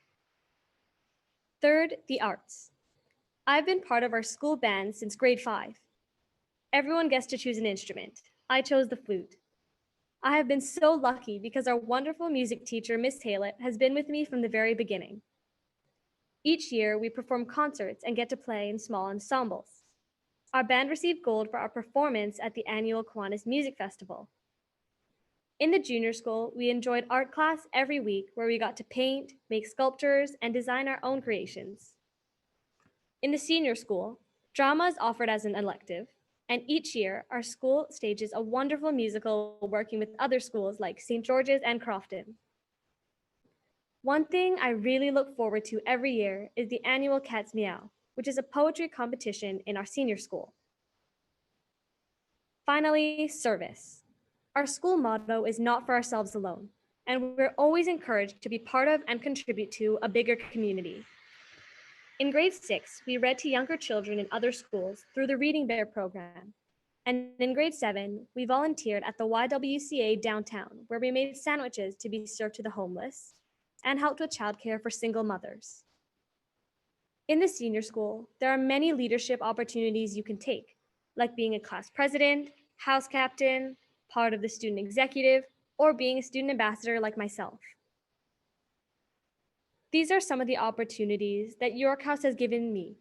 [SPEAKER 13] Third, the arts. I've been part of our school band since grade 5. Everyone gets to choose an instrument. I chose the flute. I have been so lucky because our wonderful music teacher, Miss Haylett, has been with me from the very beginning. Each year, we perform concerts and get to play in small ensembles. Our band received gold for our performance at the annual Kiwanis Music Festival. In the junior school, we enjoyed art class every week where we got to paint, make sculptures, and design our own creations. In the senior school, drama is offered as an elective, and each year, our school stages a wonderful musical working with other schools like St. George's and Crofton. One thing I really look forward to every year is the annual Cats Meow, which is a poetry competition in our senior school. Finally, service. Our school motto is not for ourselves alone, and we're always encouraged to be part of and contribute to a bigger community. In grade 6, we read to younger children in other schools through the Reading Bear program. And in grade 7, we volunteered at the YWCA downtown, where we made sandwiches to be served to the homeless and helped with childcare for single mothers. In the senior school, there are many leadership opportunities you can take, like being a class president, house captain, part of the student executive, or being a student ambassador like myself. These are some of the opportunities that York House has given me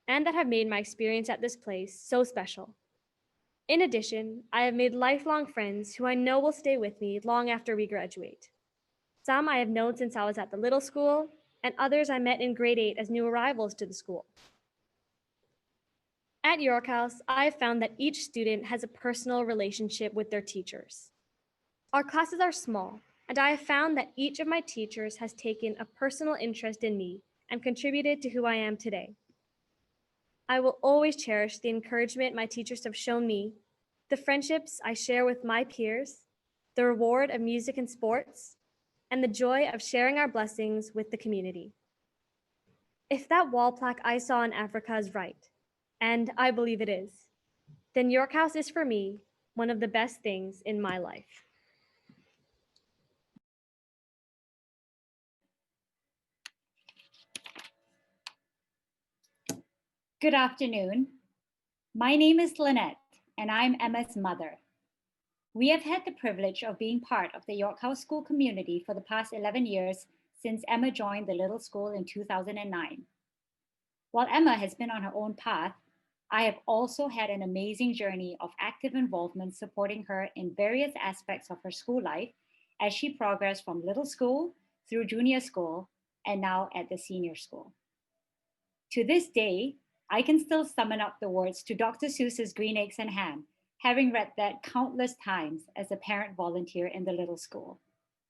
[SPEAKER 13] and that have made my experience at this place so special. In addition, I have made lifelong friends who I know will stay with me long after we graduate. Some I have known since I was at the little school, and others I met in grade 8 as new arrivals to the school. At York House, I have found that each student has a personal relationship with their teachers. Our classes are small, and I have found that each of my teachers has taken a personal interest in me and contributed to who I am today. I will always cherish the encouragement my teachers have shown me, the friendships I share with my peers, the reward of music and sports, and the joy of sharing our blessings with the community. If that wall plaque I saw in Africa is right, and I believe it is, then York House is for me one of the best things in my life.
[SPEAKER 14] Good afternoon. My name is Lynette, and I'm Emma's mother. We have had the privilege of being part of the York House School community for the past 11 years since Emma joined the little school in 2009. While Emma has been on her own path, I have also had an amazing journey of active involvement supporting her in various aspects of her school life as she progressed from little school through junior school, and now at the senior school. To this day, I can still summon up the words to Dr. Seuss's Green Eggs and Ham, having read that countless times as a parent volunteer in the little school.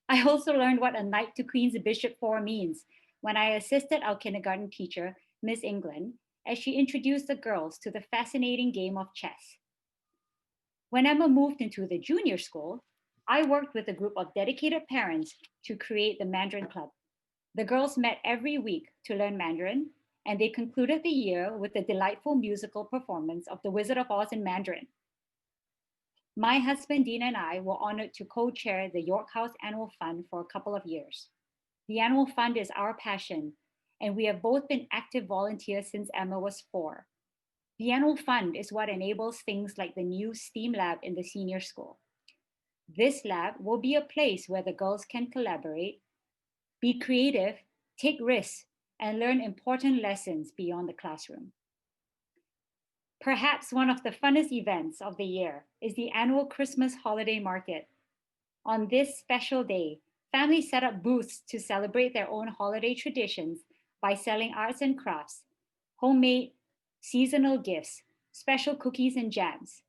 [SPEAKER 14] I also learned what a knight to Queen's Bishop 4 means when I assisted our kindergarten teacher, Miss England, as she introduced the girls to the fascinating game of chess. When Emma moved into the junior school, I worked with a group of dedicated parents to create the Mandarin Club. The girls met every week to learn Mandarin, and they concluded the year with a delightful musical performance of The Wizard of Oz in Mandarin. My husband, Dean, and I were honored to co-chair the York House Annual Fund for a couple of years. The Annual Fund is our passion, and we have both been active volunteers since Emma was 4. The Annual Fund is what enables things like the new STEAM lab in the senior school. This lab will be a place where the girls can collaborate, be creative, take risks, and learn important lessons beyond the classroom. Perhaps one of the funnest events of the year is the annual Christmas holiday market. On this special day, families set up booths to celebrate their own holiday traditions by selling arts and crafts, homemade seasonal gifts, special cookies and jams.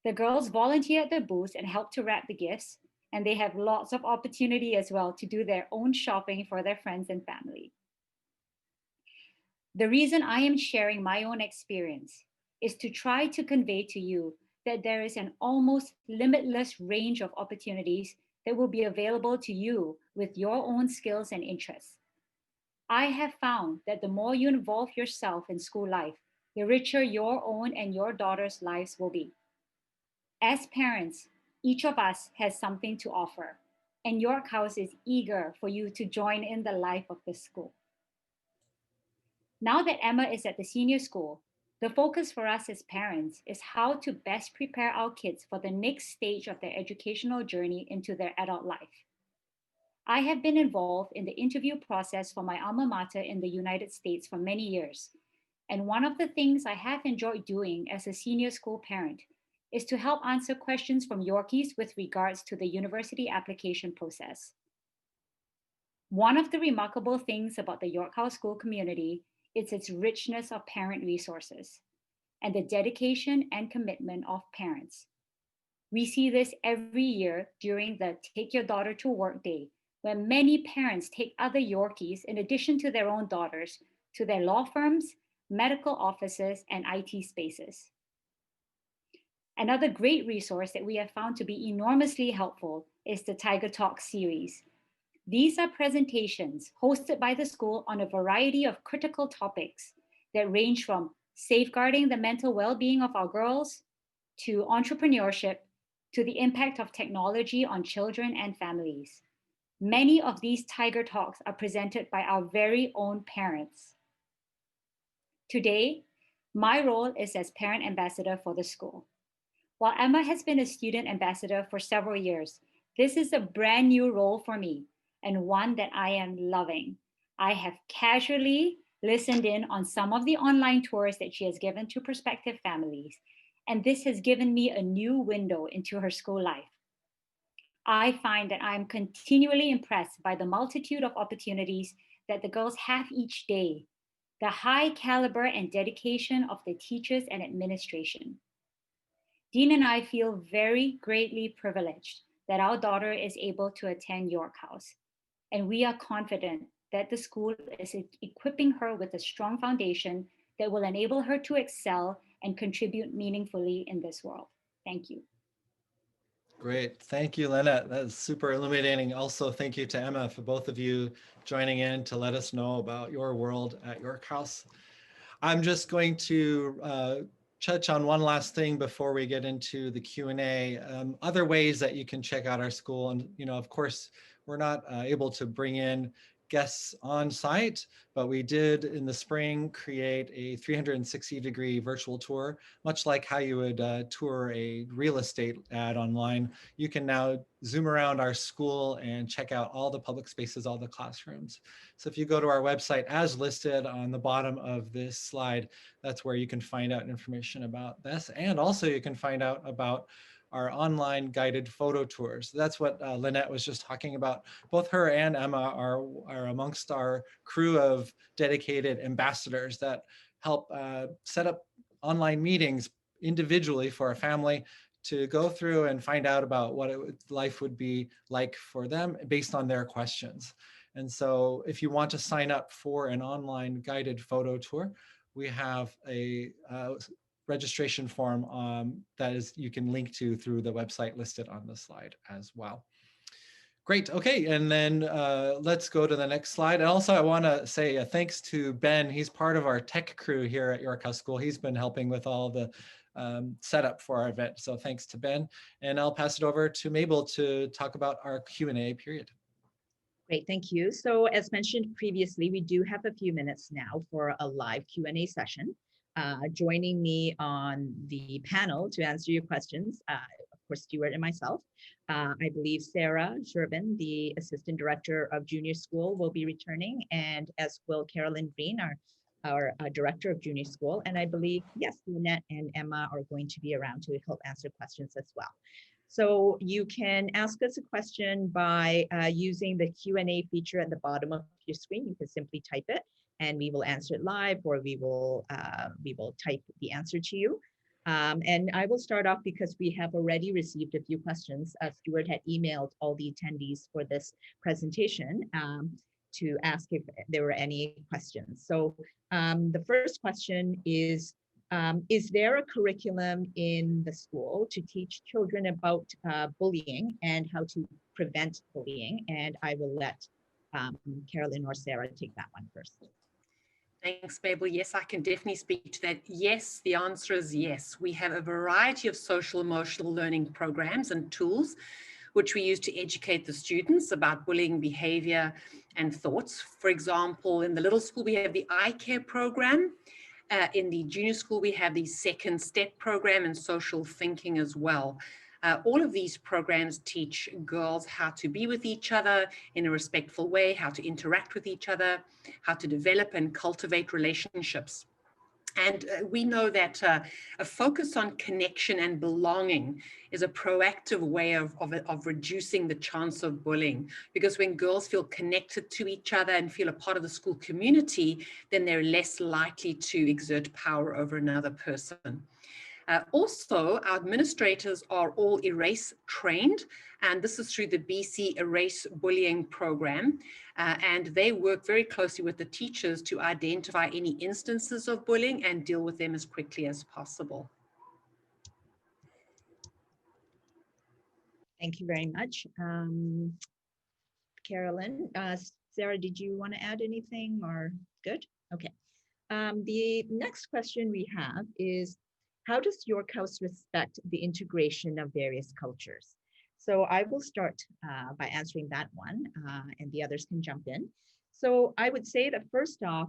[SPEAKER 14] The girls volunteer at the booths and help to wrap the gifts, and they have lots of opportunity as well to do their own shopping for their friends and family. The reason I am sharing my own experience is to try to convey to you that there is an almost limitless range of opportunities that will be available to you with your own skills and interests. I have found that the more you involve yourself in school life, the richer your own and your daughter's lives will be. As parents, each of us has something to offer, and York House is eager for you to join in the life of the school. Now that Emma is at the senior school, the focus for us as parents is how to best prepare our kids for the next stage of their educational journey into their adult life. I have been involved in the interview process for my alma mater in the United States for many years. And one of the things I have enjoyed doing as a senior school parent is to help answer questions from Yorkies with regards to the university application process. One of the remarkable things about the York House School community is its richness of parent resources and the dedication and commitment of parents. We see this every year during the Take Your Daughter to Work Day, where many parents take other Yorkies in addition to their own daughters to their law firms, medical offices, and IT spaces. Another great resource that we have found to be enormously helpful is the Tiger Talk series. These are presentations hosted by the school on a variety of critical topics that range from safeguarding the mental well-being of our girls, to entrepreneurship, to the impact of technology on children and families. Many of these Tiger Talks are presented by our very own parents. Today, my role is as parent ambassador for the school. While Emma has been a student ambassador for several years, this is a brand new role for me, and one that I am loving. I have casually listened in on some of the online tours that she has given to prospective families, and this has given me a new window into her school life. I find that I'm continually impressed by the multitude of opportunities that the girls have each day, the high caliber and dedication of the teachers and administration. Dean and I feel very greatly privileged that our daughter is able to attend York House, and we are confident that the school is equipping her with a strong foundation that will enable her to excel and contribute meaningfully in this world. Thank you.
[SPEAKER 2] Great. Thank you, Lynette. That is super illuminating. Also, thank you to Emma for both of you joining in to let us know about your world at York House. I'm just going to touch on one last thing before we get into the Q&A. Other ways that you can check out our school. And, of course, we're not able to bring in guests on site, but we did in the spring create a 360-degree virtual tour, much like how you would tour a real estate ad online. You can now zoom around our school and check out all the public spaces, all the classrooms. So if you go to our website as listed on the bottom of this slide, that's where you can find out information about this. And also you can find out about our online guided photo tours. That's what Lynette was just talking about. Both her and Emma are amongst our crew of dedicated ambassadors that help set up online meetings individually for a family to go through and find out about what life would be like for them based on their questions. And so if you want to sign up for an online guided photo tour, we have a registration form that you can link to through the website listed on the slide as well. Great, okay, and then let's go to the next slide. And also I wanna say thanks to Ben. He's part of our tech crew here at York House School. He's been helping with all the setup for our event. So thanks to Ben. And I'll pass it over to Mabel to talk about our Q&A period.
[SPEAKER 1] Great, thank you. So as mentioned previously, we do have a few minutes now for a live Q&A session. Joining me on the panel to answer your questions, of course, Stuart and myself. I believe Sarah Shervin, the Assistant Director of Junior School, will be returning, and as will Carolyn Green, our Director of Junior School. And I believe, yes, Lynette and Emma are going to be around to help answer questions as well. So you can ask us a question by using the Q&A feature at the bottom of your screen. You can simply type it and we will answer it live, or we will type the answer to you. And I will start off because we have already received a few questions. Stuart had emailed all the attendees for this presentation to ask if there were any questions. So the first question is there a curriculum in the school to teach children about bullying and how to prevent bullying? And I will let Carolyn or Sarah take that one first.
[SPEAKER 9] Thanks, Mabel. Yes, I can definitely speak to that. Yes, the answer is yes. We have a variety of social emotional learning programs and tools which we use to educate the students about bullying behavior and thoughts. For example, in the little school, we have the iCare program. In the junior school, we have the Second Step program and social thinking as well. All of these programs teach girls how to be with each other in a respectful way, how to interact with each other, how to develop and cultivate relationships. And we know that a focus on connection and belonging is a proactive way of reducing the chance of bullying, because when girls feel connected to each other and feel a part of the school community, then they're less likely to exert power over another person. Also, our administrators are all ERACE trained, and this is through the BC ERACE Bullying Program. And they work very closely with the teachers to identify any instances of bullying and deal with them as quickly as possible.
[SPEAKER 1] Thank you very much. Carolyn, Sarah, did you want to add anything or good? Okay. The next question we have is, how does York House respect the integration of various cultures? So I will start by answering that one, and the others can jump in. So I would say that first off,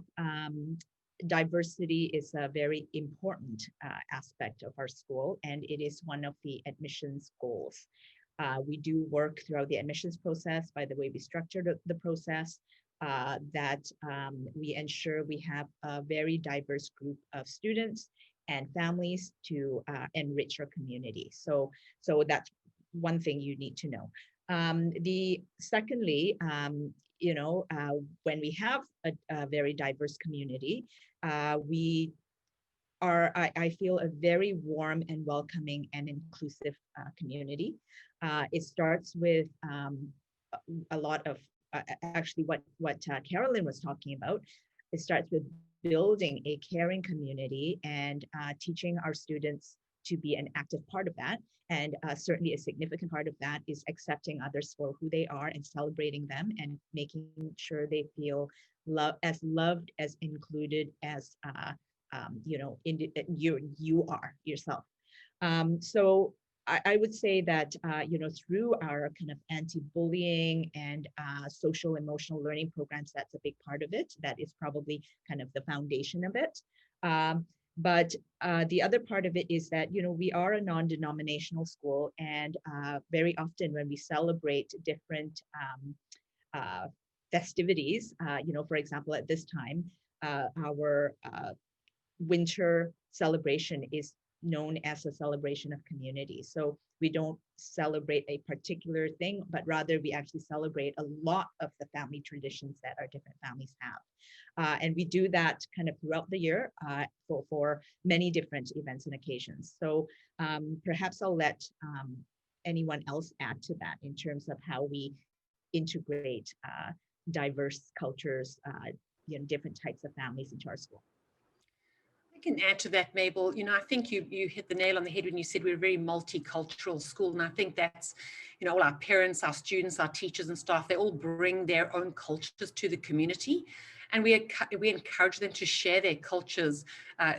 [SPEAKER 1] diversity is a very important aspect of our school, and it is one of the admissions goals. We do work throughout the admissions process by the way we structured the process, that we ensure we have a very diverse group of students and families to enrich our community. So that's one thing you need to know. Secondly, you know, when we have a very diverse community, we are, I feel, a very warm and welcoming and inclusive community. It starts with a lot of, actually what Carolyn was talking about. It starts with building a caring community and teaching our students to be an active part of that. And certainly a significant part of that is accepting others for who they are and celebrating them and making sure they feel as loved, as included as you know, you are yourself. So I would say that, you know, through our kind of anti-bullying and social emotional learning programs, that's a big part of it. That is probably kind of the foundation of it. But the other part of it is that, you know, we are a non-denominational school, and very often when we celebrate different festivities, you know, for example, at this time, our winter celebration is known as a celebration of community. So we don't celebrate a particular thing, but rather we actually celebrate a lot of the family traditions that our different families have. And we do that kind of throughout the year for many different events and occasions. So perhaps I'll let anyone else add to that in terms of how we integrate diverse cultures, different types of families into our school.
[SPEAKER 9] I can add to that, Mabel. I think you hit the nail on the head when you said we're a very multicultural school. And I think that's, all our parents, our students, our teachers and staff, they all bring their own cultures to the community. And we encourage them to share their cultures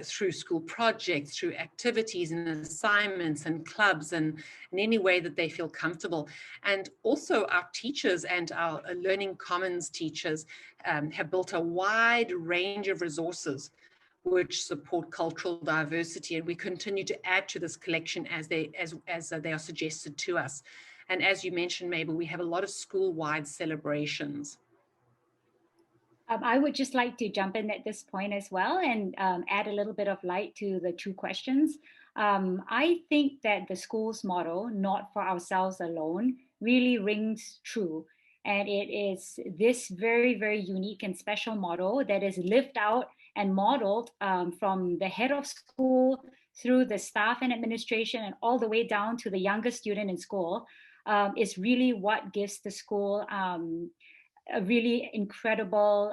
[SPEAKER 9] through school projects, through activities and assignments and clubs and in any way that they feel comfortable. And also our teachers and our Learning Commons teachers have built a wide range of resources which support cultural diversity, and we continue to add to this collection as they are suggested to us. And as you mentioned, Mabel, we have a lot of school-wide celebrations.
[SPEAKER 14] I would just like to jump in at this point as well and add a little bit of light to the two questions. I think that the school's motto, "Not for ourselves alone," really rings true. And it is this very, very unique and special motto that is lived out and modeled from the head of school through the staff and administration and all the way down to the youngest student in school, is really what gives the school a really incredible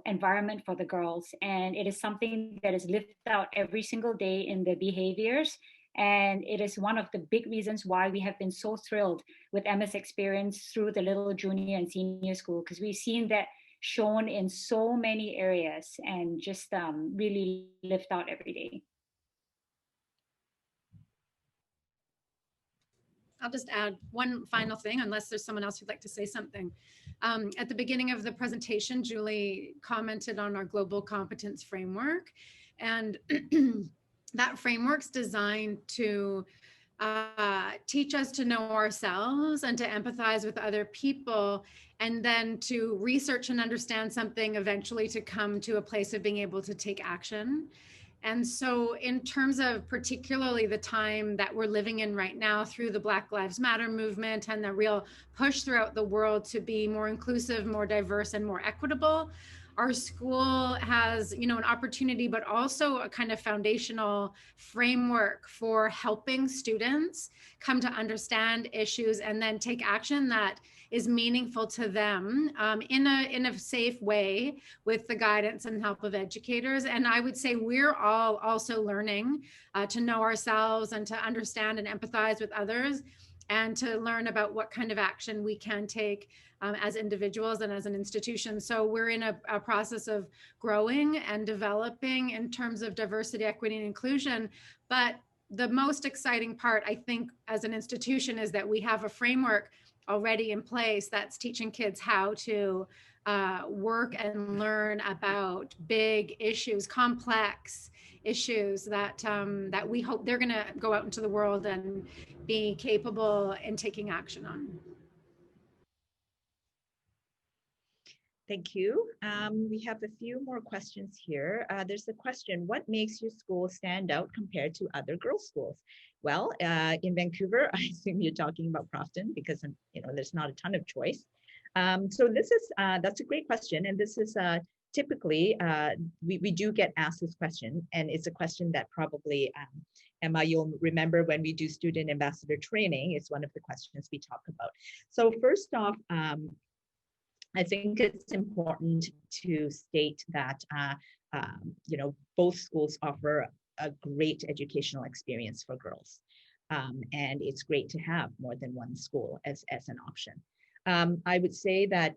[SPEAKER 14] environment for the girls. And it is something that is lived out every single day in the behaviors. And it is one of the big reasons why we have been so thrilled with Emma's experience through the Little Junior and Senior School, because we've seen that shown in so many areas and just really lived out every day.
[SPEAKER 10] I'll just add one final thing, unless there's someone else who'd like to say something. At the beginning of the presentation, Julie commented on our global competence framework, and that framework's designed to teach us to know ourselves and to empathize with other people, and then to research and understand something, eventually to come to a place of being able to take action. And so in terms of particularly the time that we're living in right now through the Black Lives Matter movement and the real push throughout the world to be more inclusive, more diverse, and more equitable, our school has, an opportunity, but also a kind of foundational framework for helping students come to understand issues and then take action that is meaningful to them in a safe way with the guidance and help of educators. And I would say we're all also learning to know ourselves and to understand and empathize with others, and to learn about what kind of action we can take as individuals and as an institution. So we're in a process of growing and developing in terms of diversity, equity, and inclusion. But the most exciting part, I think, as an institution is that we have a framework already in place that's teaching kids how to work and learn about big issues, complex issues that that we hope they're going to go out into the world and be capable in taking action on.
[SPEAKER 1] Thank you. We have a few more questions here. There's a question: what makes your school stand out compared to other girls' schools? Well, in Vancouver, I assume you're talking about Crofton, because there's not a ton of choice. So that's a great question, and this is typically we do get asked this question, and it's a question that probably Emma, you'll remember when we do student ambassador training. It's one of the questions we talk about. So first off, I think it's important to state that both schools offer a great educational experience for girls, and it's great to have more than one school as an option. I would say that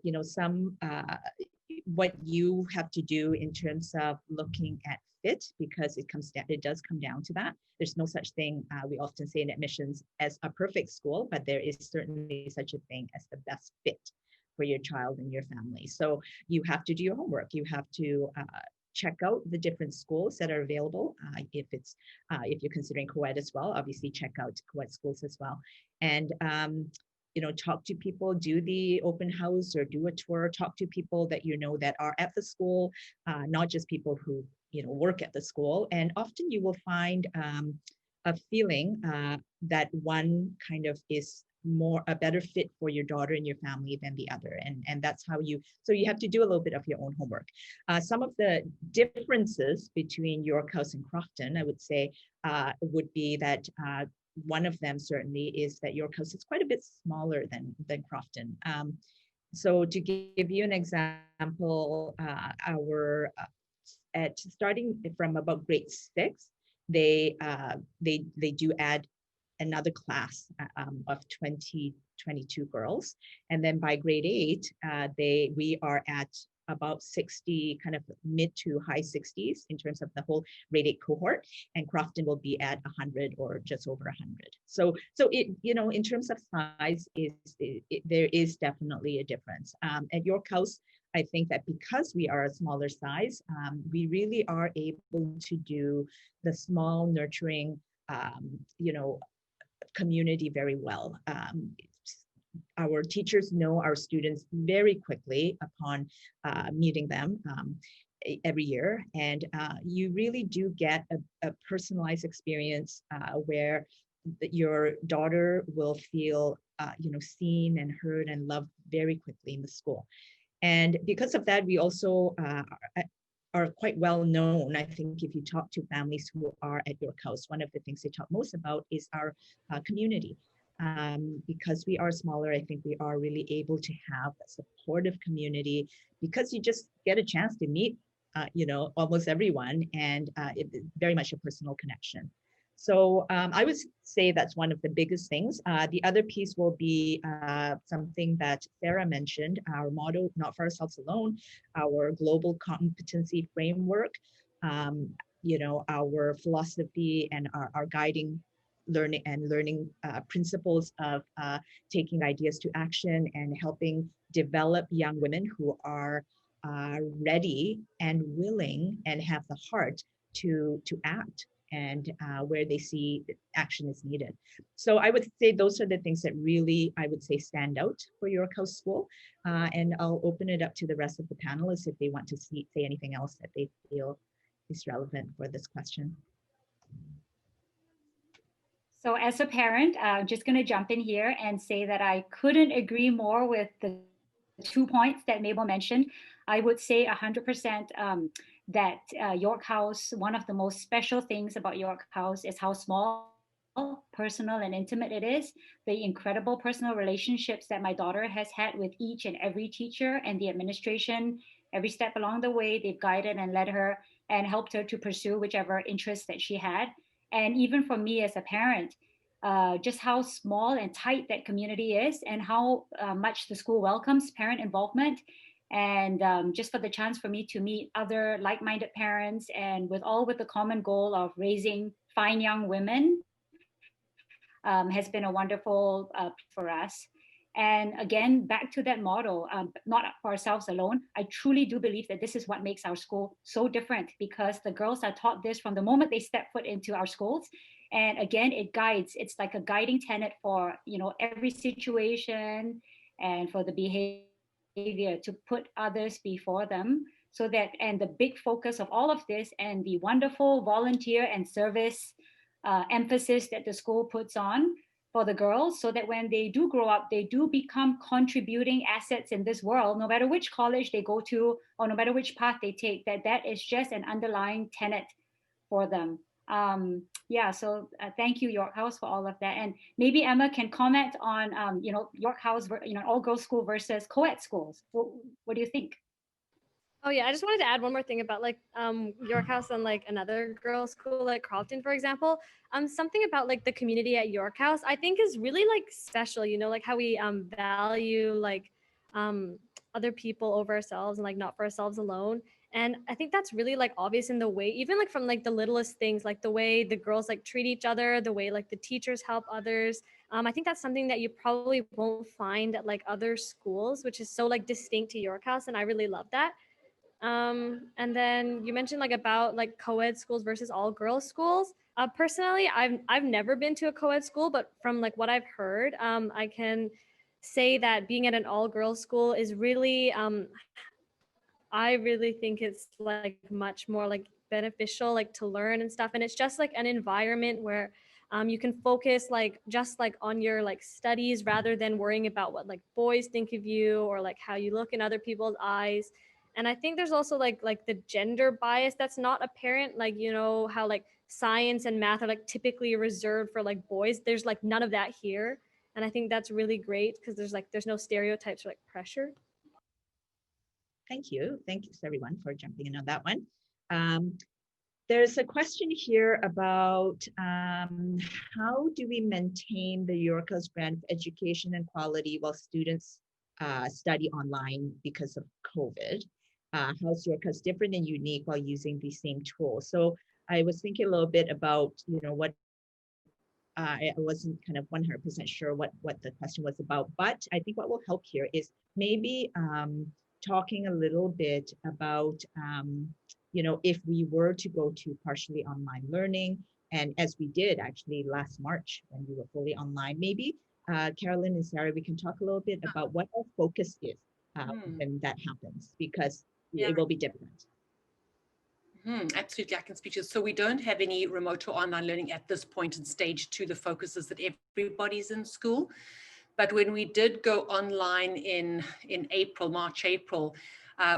[SPEAKER 1] what you have to do in terms of looking at fit, because it does come down to that. There's no such thing, we often say in admissions, as a perfect school, but there is certainly such a thing as the best fit for your child and your family. So you have to do your homework. You have to check out the different schools that are available. If you're considering co-ed as well, obviously check out co-ed schools as well. And talk to people, do the open house or do a tour, talk to people that that are at the school, not just people who work at the school. And often you will find a feeling that one kind of is a better fit for your daughter and your family than the other. And that's how so you have to do a little bit of your own homework. Some of the differences between York House and Crofton, I would say, would be that one of them certainly is that York House is quite a bit smaller than Crofton. So to give you an example, starting from about grade 6, they do add another class of 22 girls, and then by grade 8, we are at about 60, kind of mid to high 60s in terms of the whole grade 8 cohort, and Crofton will be at 100 or just over 100. So it, in terms of size, there is definitely a difference. At York House, I think that because we are a smaller size, we really are able to do the small nurturing, community very well. Our teachers know our students very quickly upon meeting them every year, and you really do get a personalized experience where your daughter will feel seen and heard and loved very quickly in the school. And because of that, we also are quite well known. I think if you talk to families who are at York House, one of the things they talk most about is our community. Because we are smaller, I think we are really able to have a supportive community, because you just get a chance to meet, almost everyone, and it's very much a personal connection. So I would say that's one of the biggest things. The other piece will be something that Sarah mentioned, our motto, not for ourselves alone, our global competency framework, our philosophy and our guiding learning principles of taking ideas to action and helping develop young women who are ready and willing and have the heart to act, and where they see action is needed. So I would say those are the things that really, I would say, stand out for York House School. And I'll open it up to the rest of the panelists if they want to say anything else that they feel is relevant for this question.
[SPEAKER 14] So as a parent, I'm just going to jump in here and say that I couldn't agree more with the 2 points that Mabel mentioned. I would say 100% that York House, one of the most special things about York House is how small, personal, and intimate it is. The incredible personal relationships that my daughter has had with each and every teacher and the administration, every step along the way, they've guided and led her and helped her to pursue whichever interests that she had. And even for me as a parent, just how small and tight that community is, and how much the school welcomes parent involvement. And just for the chance for me to meet other like-minded parents, and with the common goal of raising fine young women, has been a wonderful for us. And again, back to that motto, not for ourselves alone. I truly do believe that this is what makes our school so different, because the girls are taught this from the moment they step foot into our schools. And again, it's like a guiding tenet for, every situation, and for the behavior to put others before them. So that, and the big focus of all of this, and the wonderful volunteer and service emphasis that the school puts on for the girls, so that when they do grow up, they do become contributing assets in this world, no matter which college they go to or no matter which path they take, that is just an underlying tenet for them. So thank you, York House, for all of that. And maybe Emma can comment on, York House, all girls school versus co-ed schools. What do you think?
[SPEAKER 13] Oh yeah, I just wanted to add one more thing about York House and another girls' school like Carleton, for example. Something about the community at York House I think is really special. How we value other people over ourselves, and not for ourselves alone. And I think that's really obvious in the way, even from the littlest things, the way the girls treat each other, the way the teachers help others. I think that's something that you probably won't find at other schools, which is so distinct to York House, and I really love that. And then you mentioned about co-ed schools versus all girls schools. Personally, I've never been to a co-ed school, but from what I've heard, I can say that being at an all girls school is really, I really think it's much more beneficial like to learn and stuff. And it's just like an environment where you can focus like just like on your like studies rather than worrying about what like boys think of you or like how you look in other people's eyes. And I think there's also like the gender bias that's not apparent, like, you know, how like science and math are like typically reserved for like boys. There's like none of that here. And I think that's really great because there's no stereotypes or like pressure.
[SPEAKER 1] Thank you. Thank you everyone for jumping in on that one. There's a question here about how do we maintain the Yorkhouse brand of education and quality while students study online because of COVID? How's Yorkhouse different and unique while using these same tools? So I was thinking a little bit about, you know, what I wasn't kind of 100% sure what the question was about, but I think what will help here is maybe talking a little bit about, you know, if we were to go to partially online learning, and as we did actually last March when we were fully online, maybe Carolyn and Sarah, we can talk a little bit about what our focus is when that happens, because it will be different.
[SPEAKER 9] Absolutely, I can speak to this. So we don't have any remote or online learning at this point in stage 2. The focus is that everybody's in school. But when we did go online in March, April,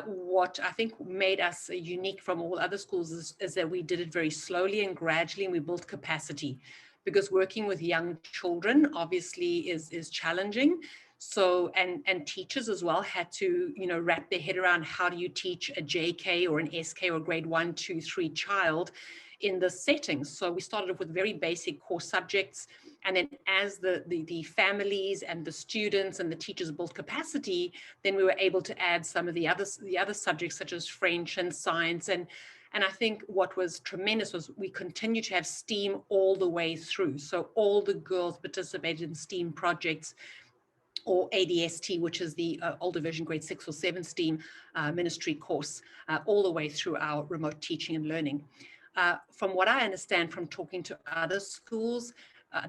[SPEAKER 9] what I think made us unique from all other schools is that we did it very slowly and gradually, and we built capacity, because working with young children obviously is challenging. So, and teachers as well had to, you know, wrap their head around how do you teach a JK or an SK or grade 1, 2, 3 child in this setting. So we started off with very basic core subjects. And then as the families and the students and the teachers built capacity, then we were able to add some of the other subjects such as French and science. And I think what was tremendous was we continue to have STEAM all the way through. So all the girls participated in STEAM projects, or ADST, which is the older version, grade 6 or 7 STEAM ministry course, all the way through our remote teaching and learning. From what I understand from talking to other schools,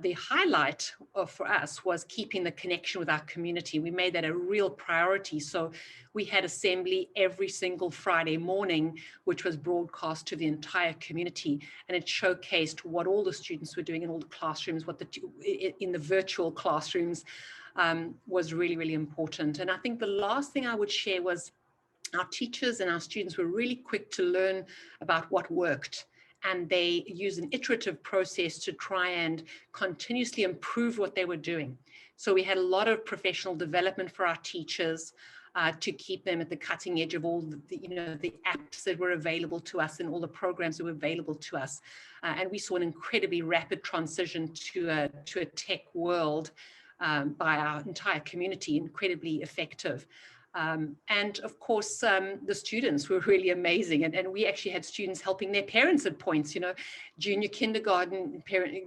[SPEAKER 9] the highlight for us was keeping the connection with our community. We made that a real priority. So we had assembly every single Friday morning, which was broadcast to the entire community. And it showcased what all the students were doing in all the classrooms, in the virtual classrooms, was really, really important. And I think the last thing I would share was our teachers and our students were really quick to learn about what worked. And they use an iterative process to try and continuously improve what they were doing. So we had a lot of professional development for our teachers to keep them at the cutting edge of all the apps that were available to us and all the programs that were available to us. And we saw an incredibly rapid transition to a tech world by our entire community, incredibly effective. And of course, the students were really amazing. And we actually had students helping their parents at points, you know, junior kindergarten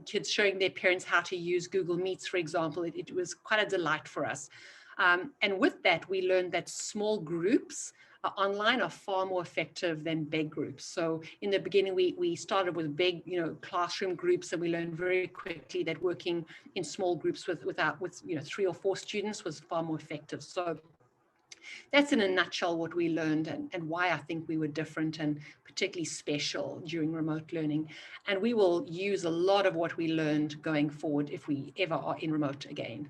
[SPEAKER 9] kids showing their parents how to use Google Meets, for example. It was quite a delight for us. And with that, we learned that small groups online are far more effective than big groups. So in the beginning, we started with big, classroom groups, and we learned very quickly that working in small groups with 3 or 4 students was far more effective. So that's in a nutshell what we learned and why I think we were different and particularly special during remote learning. And we will use a lot of what we learned going forward if we ever are in remote again.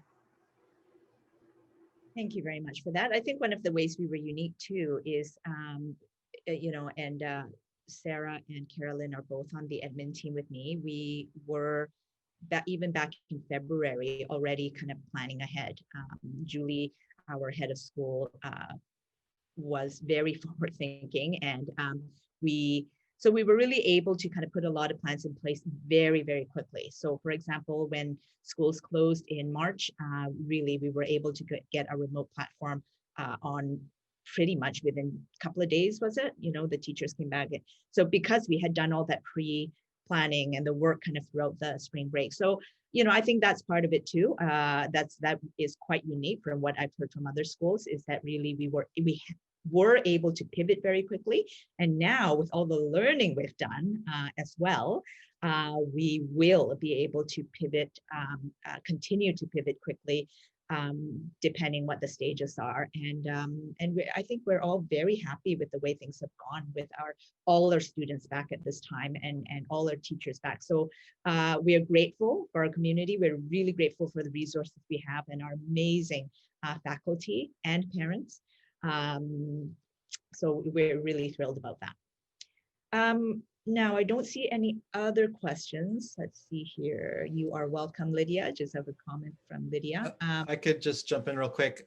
[SPEAKER 1] Thank you very much for that. I think one of the ways we were unique too is, Sarah and Carolyn are both on the admin team with me. We were even back in February already kind of planning ahead. Julie, our head of school, was very forward thinking, and we were really able to kind of put a lot of plans in place very, very quickly. So for example, when schools closed in March, really we were able to get a remote platform on pretty much within a couple of days, was it? The teachers came back. So because we had done all that pre-planning and the work kind of throughout the spring break. So, I think that's part of it too. That is quite unique from what I've heard from other schools, is that really we were able to pivot very quickly. And now with all the learning we've done as well, we will be able to pivot, continue to pivot quickly depending what the stages are. And I think we're all very happy with the way things have gone with all our students back at this time and all our teachers back. So we are grateful for our community. We're really grateful for the resources we have and our amazing faculty and parents. So we're really thrilled about that. Now, I don't see any other questions. Let's see here. You are welcome, Lydia. Just have a comment from Lydia.
[SPEAKER 2] I could just jump in real quick.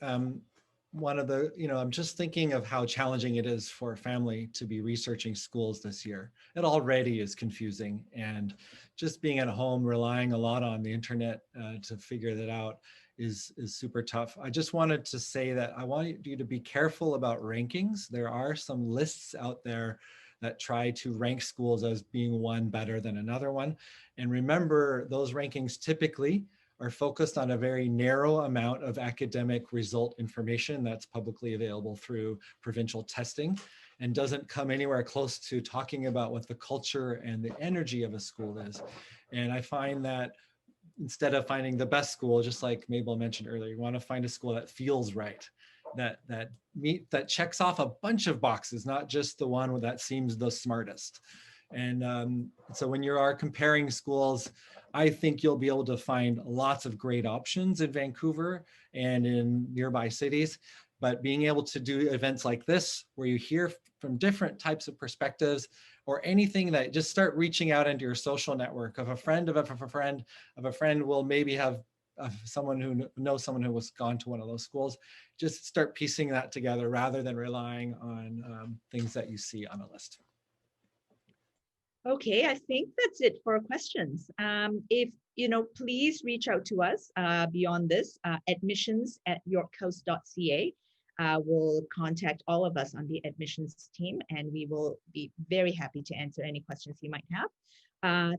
[SPEAKER 2] One of the, I'm just thinking of how challenging it is for a family to be researching schools this year. It already is confusing, and just being at home, relying a lot on the internet to figure that out is super tough. I just wanted to say that I want you to be careful about rankings. There are some lists out there that try to rank schools as being one better than another one. And remember, those rankings typically are focused on a very narrow amount of academic result information that's publicly available through provincial testing, and doesn't come anywhere close to talking about what the culture and the energy of a school is. And I find that instead of finding the best school, just like Mabel mentioned earlier, you want to find a school that feels right, that checks off a bunch of boxes, not just the one that seems the smartest. And so when you are comparing schools, I think you'll be able to find lots of great options in Vancouver and in nearby cities. But being able to do events like this, where you hear from different types of perspectives, or anything that just start reaching out into your social network of a friend of a friend of a friend will maybe have someone who knows someone who was gone to one of those schools. Just start piecing that together rather than relying on things that you see on a list.
[SPEAKER 1] Okay, I think that's it for questions. If, please reach out to us beyond this, admissions@yorkhouse.ca. We'll contact all of us on the admissions team, and we will be very happy to answer any questions you might have.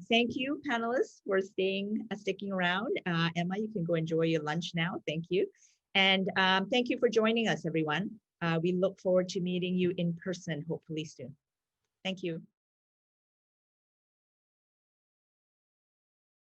[SPEAKER 1] Thank you, panelists, for sticking around. Emma, you can go enjoy your lunch now. Thank you. And thank you for joining us, everyone. We look forward to meeting you in person, hopefully soon. Thank you.